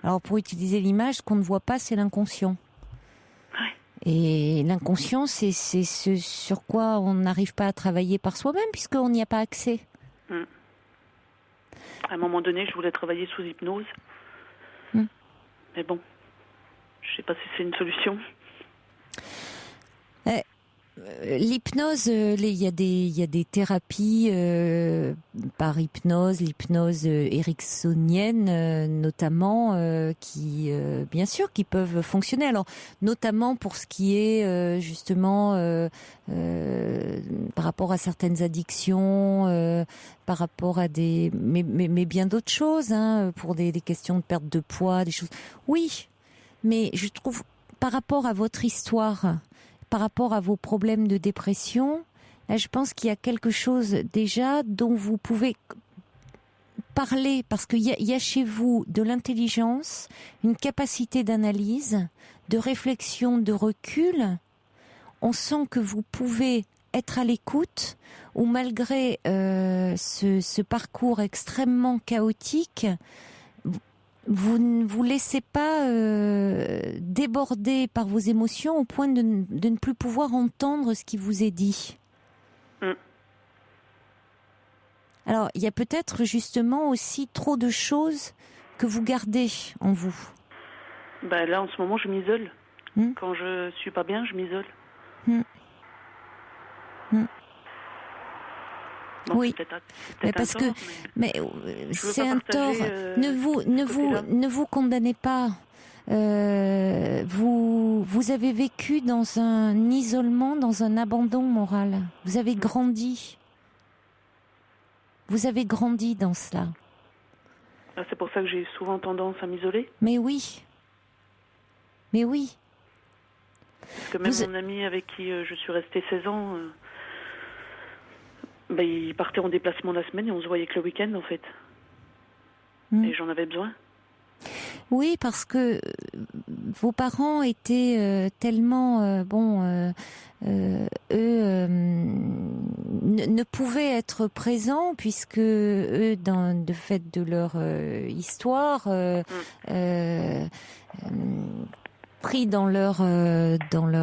Alors pour utiliser l'image, ce qu'on ne voit pas, c'est l'inconscient. Et l'inconscient, c'est ce sur quoi on n'arrive pas à travailler par soi-même, puisqu'on n'y a pas accès. À un moment donné, je voulais travailler sous hypnose. Mais bon, je sais pas si c'est une solution. l'hypnose, il y a des thérapies par hypnose, l'hypnose ericksonienne notamment, qui bien sûr qui peuvent fonctionner. Alors notamment pour ce qui est justement par rapport à certaines addictions, par rapport à mais bien d'autres choses, hein, pour des questions de perte de poids, des choses. Oui, mais je trouve par rapport à votre histoire, par rapport à vos problèmes de dépression, là, je pense qu'il y a quelque chose déjà dont vous pouvez parler, parce qu'il y a chez vous de l'intelligence, une capacité d'analyse, de réflexion, de recul. On sent que vous pouvez être à l'écoute, ou malgré ce parcours extrêmement chaotique, vous ne vous laissez pas déborder par vos émotions au point de ne plus pouvoir entendre ce qui vous est dit. Alors, il y a peut-être justement aussi trop de choses que vous gardez en vous. Là, en ce moment, je m'isole. Quand je suis pas bien, je m'isole. Bon, oui, mais parce que c'est un tort. Ne vous condamnez pas. Vous avez vécu dans un isolement, dans un abandon moral. Vous avez grandi. Vous avez grandi dans cela. C'est pour ça que j'ai souvent tendance à m'isoler. Mais oui. Parce que même mon ami avec qui je suis restée 16 ans, il partait en déplacement la semaine et on se voyait que le week-end en fait. Et j'en avais besoin. Oui, parce que vos parents étaient tellement eux ne pouvaient être présents puisque eux, de fait de leur histoire, pris dans leur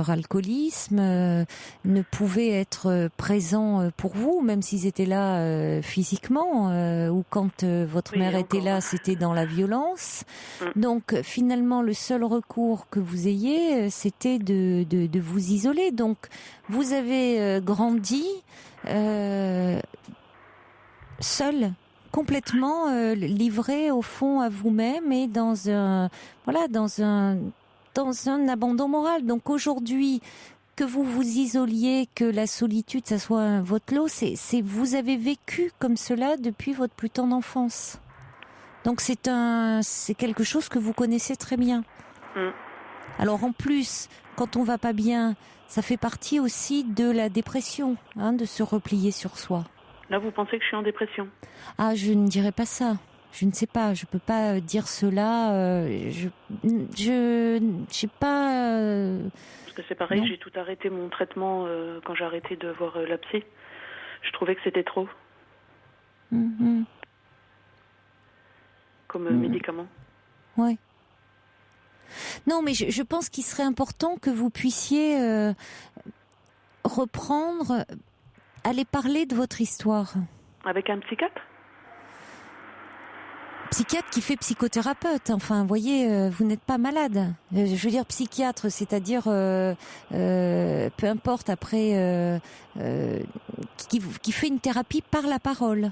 alcoolisme, ne pouvaient être présents pour vous, même s'ils étaient là physiquement, ou quand votre mère était là, c'était dans la violence. Donc finalement, le seul recours que vous ayez, c'était de vous isoler. Donc vous avez grandi seul, complètement livré au fond à vous-même et dans un abandon moral. Donc aujourd'hui, que vous vous isoliez, que la solitude, ça soit votre lot, c'est vous avez vécu comme cela depuis votre plus tendre enfance. Donc c'est quelque chose que vous connaissez très bien. Alors en plus, quand on va pas bien, ça fait partie aussi de la dépression, hein, de se replier sur soi. Là, vous pensez que je suis en dépression? Ah, je ne dirais pas ça. Je ne sais pas, je peux pas dire cela. Je sais pas. Parce que c'est pareil, non. J'ai tout arrêté mon traitement quand j'ai arrêté de voir la psy. Je trouvais que c'était trop. Comme médicament. Ouais. Non, mais je pense qu'il serait important que vous puissiez reprendre, aller parler de votre histoire. Avec un psychiatre? Psychiatre qui fait psychothérapeute. Enfin, vous voyez, vous n'êtes pas malade. Je veux dire psychiatre, c'est-à-dire peu importe après, qui fait une thérapie par la parole.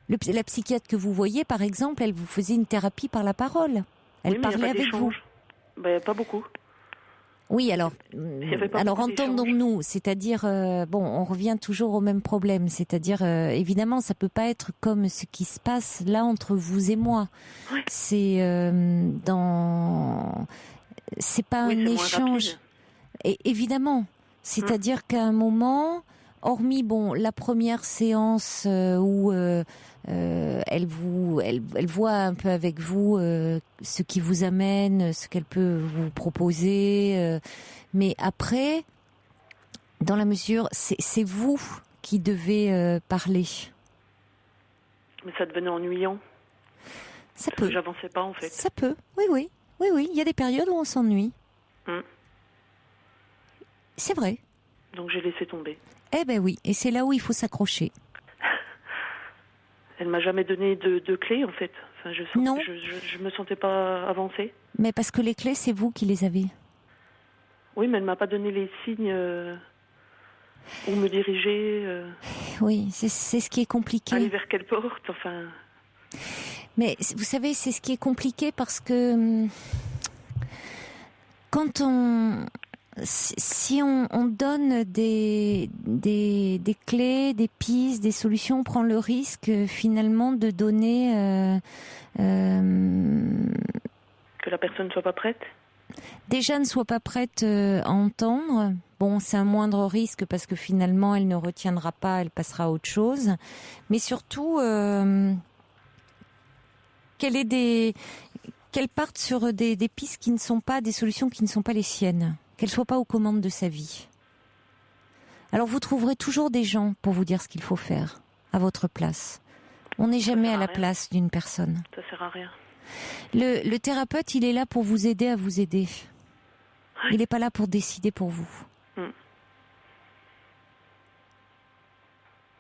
La psychiatre que vous voyez, par exemple, elle vous faisait une thérapie par la parole. Elle parlait avec vous. Pas beaucoup. Oui, alors entendons-nous, c'est-à-dire on revient toujours au même problème, c'est-à-dire évidemment ça peut pas être comme ce qui se passe là entre vous et moi. Oui. C'est pas un échange. Et évidemment, c'est-à-dire qu'à un moment, hormis la première séance où elle voit un peu avec vous ce qui vous amène, ce qu'elle peut vous proposer, mais après, dans la mesure, c'est vous qui devez parler. Mais ça devenait ennuyant. Ça peut. J'avançais pas en fait. Ça peut. Oui. Il y a des périodes où on s'ennuie. C'est vrai. Donc j'ai laissé tomber. Eh ben oui, et c'est là où il faut s'accrocher. Elle m'a jamais donné de clés en fait. Enfin, je me sentais pas avancée. Mais parce que les clés, c'est vous qui les avez. Oui, mais elle m'a pas donné les signes où me diriger. Oui, c'est ce qui est compliqué. Aller vers quelle porte, enfin... Mais vous savez, c'est ce qui est compliqué parce que quand si on donne des clés, des pistes, des solutions, on prend le risque finalement de donner... Que la personne ne soit pas prête ? Déjà ne soit pas prête à entendre. Bon, c'est un moindre risque parce que finalement, elle ne retiendra pas, elle passera à autre chose. Mais surtout, qu'elle parte sur des pistes qui ne sont pas, des solutions qui ne sont pas les siennes. Qu'elle soit pas aux commandes de sa vie. Alors vous trouverez toujours des gens pour vous dire ce qu'il faut faire, à votre place. On n'est jamais à la place d'une personne. Ça sert à rien. Le thérapeute, il est là pour vous aider à vous aider. Oui. Il n'est pas là pour décider pour vous.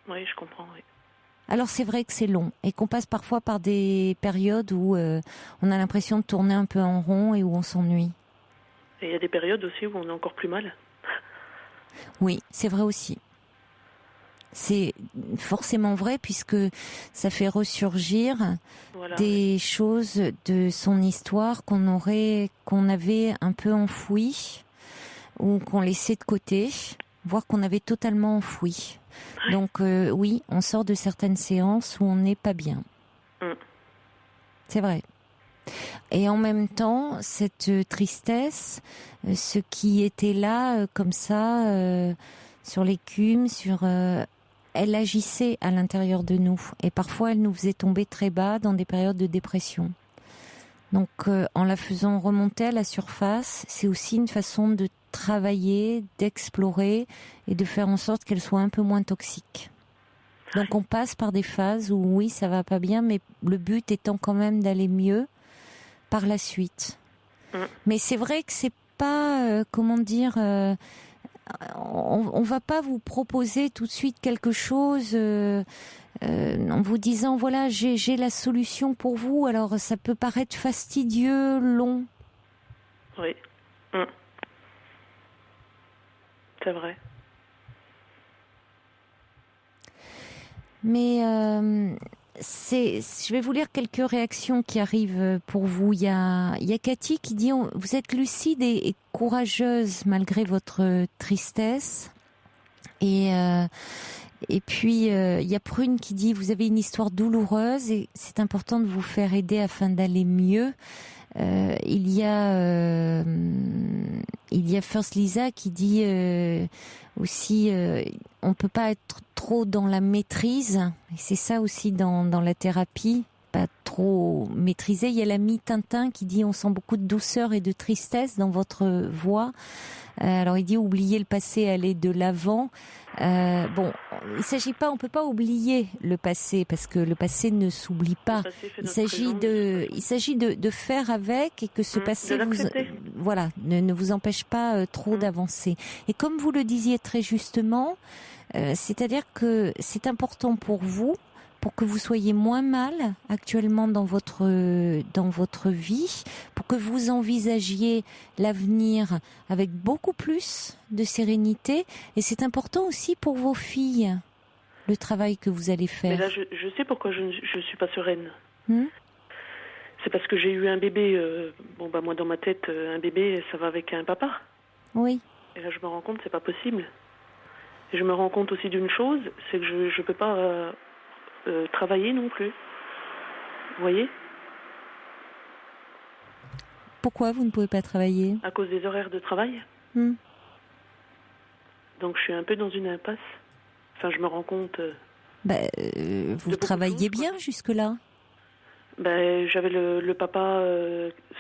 Oui, je comprends, oui. Alors c'est vrai que c'est long et qu'on passe parfois par des périodes où on a l'impression de tourner un peu en rond et où on s'ennuie. Et il y a des périodes aussi où on a encore plus mal. Oui, c'est vrai aussi. C'est forcément vrai puisque ça fait ressurgir des choses de son histoire qu'on avait un peu enfouies ou qu'on laissait de côté, voire qu'on avait totalement enfoui. Donc oui, on sort de certaines séances où on n'est pas bien. C'est vrai. Et en même temps, cette tristesse, ce qui était là comme ça, sur l'écume, elle agissait à l'intérieur de nous. Et parfois, elle nous faisait tomber très bas dans des périodes de dépression. Donc, en la faisant remonter à la surface, c'est aussi une façon de travailler, d'explorer et de faire en sorte qu'elle soit un peu moins toxique. Donc, on passe par des phases où, oui, ça va pas bien, mais le but étant quand même d'aller mieux par la suite. Mais c'est vrai que c'est pas, on va pas vous proposer tout de suite quelque chose en vous disant voilà j'ai la solution pour vous. Alors ça peut paraître fastidieux, long. Oui, c'est vrai. Mais je vais vous lire quelques réactions qui arrivent pour vous. Il y a Cathy qui dit vous êtes lucide et courageuse malgré votre tristesse. Et puis il y a Prune qui dit vous avez une histoire douloureuse et c'est important de vous faire aider afin d'aller mieux. Il y a First Lisa qui dit aussi on peut pas être trop dans la maîtrise et c'est ça aussi dans la thérapie, pas trop maîtriser. Il y a l'ami Tintin qui dit on sent beaucoup de douceur et de tristesse dans votre voix. Alors il dit oublier le passé, aller de l'avant. Bon, il s'agit pas, on peut pas oublier le passé parce que le passé ne s'oublie pas. Il s'agit de faire avec et que ce passé ne vous empêche pas trop d'avancer. Et comme vous le disiez très justement, c'est-à-dire que c'est important pour vous, pour que vous soyez moins mal actuellement dans votre vie, pour que vous envisagiez l'avenir avec beaucoup plus de sérénité. Et c'est important aussi pour vos filles, le travail que vous allez faire. Mais là, je sais pourquoi je suis pas sereine. C'est parce que j'ai eu un bébé. Moi, dans ma tête, un bébé, ça va avec un papa. Oui. Et là, je me rends compte, c'est pas possible. Et je me rends compte aussi d'une chose, c'est que je peux pas... travailler non plus. Vous voyez ? Pourquoi vous ne pouvez pas travailler ? À cause des horaires de travail. Donc je suis un peu dans une impasse. Enfin, je me rends compte... vous travailliez bien jusque-là ? J'avais le papa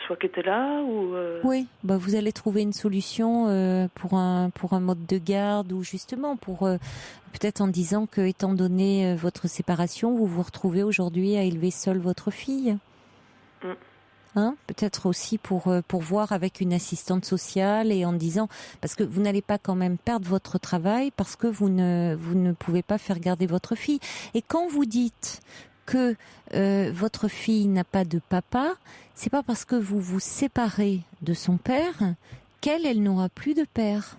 soit qui était là ou... Oui, vous allez trouver une solution pour un mode de garde ou justement pour peut-être en disant que étant donné votre séparation, vous vous retrouvez aujourd'hui à élever seule votre fille. Peut-être aussi pour voir avec une assistante sociale et en disant parce que vous n'allez pas quand même perdre votre travail parce que vous ne pouvez pas faire garder votre fille. Et quand vous dites que votre fille n'a pas de papa, c'est pas parce que vous vous séparez de son père qu'elle, elle n'aura plus de père.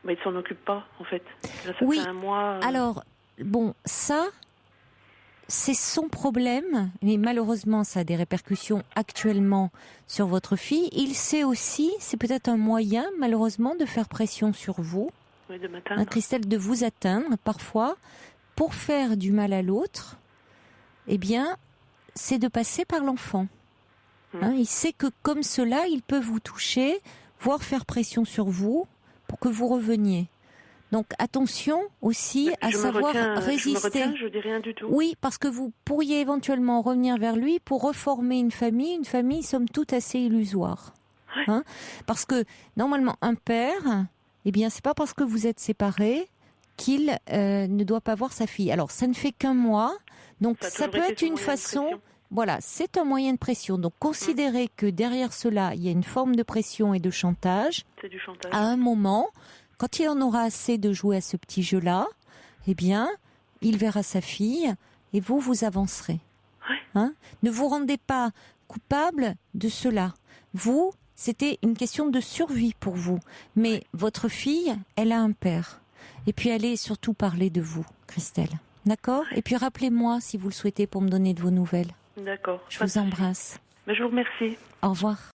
Mais il s'en occupe pas, en fait. Là, ça Oui. fait un mois. Alors, bon, ça, c'est son problème, mais malheureusement, ça a des répercussions actuellement sur votre fille. Il sait aussi, c'est peut-être un moyen, malheureusement, de faire pression sur vous, Oui, de m'atteindre. Christelle, de vous atteindre parfois, pour faire du mal à l'autre. Eh bien, c'est de passer par l'enfant. Il sait que comme cela, il peut vous toucher, voire faire pression sur vous pour que vous reveniez. Donc attention aussi à savoir résister. Je dis rien du tout. Oui, parce que vous pourriez éventuellement revenir vers lui pour reformer une famille somme toute assez illusoire. Ouais. Parce que normalement un père, eh bien c'est pas parce que vous êtes séparés qu'il ne doit pas voir sa fille. Alors ça ne fait qu'un mois, donc ça peut être une façon. Voilà, c'est un moyen de pression. Donc considérez que derrière cela, il y a une forme de pression et de chantage. C'est du chantage. À un moment, quand il en aura assez de jouer à ce petit jeu-là, eh bien, il verra sa fille et vous avancerez. Ne vous rendez pas coupable de cela. Vous, c'était une question de survie pour vous. Mais votre fille, elle a un père. Et puis allez surtout parler de vous, Christelle. D'accord ? Et puis rappelez-moi, si vous le souhaitez, pour me donner de vos nouvelles. D'accord. Je vous embrasse. Mais je vous remercie. Au revoir.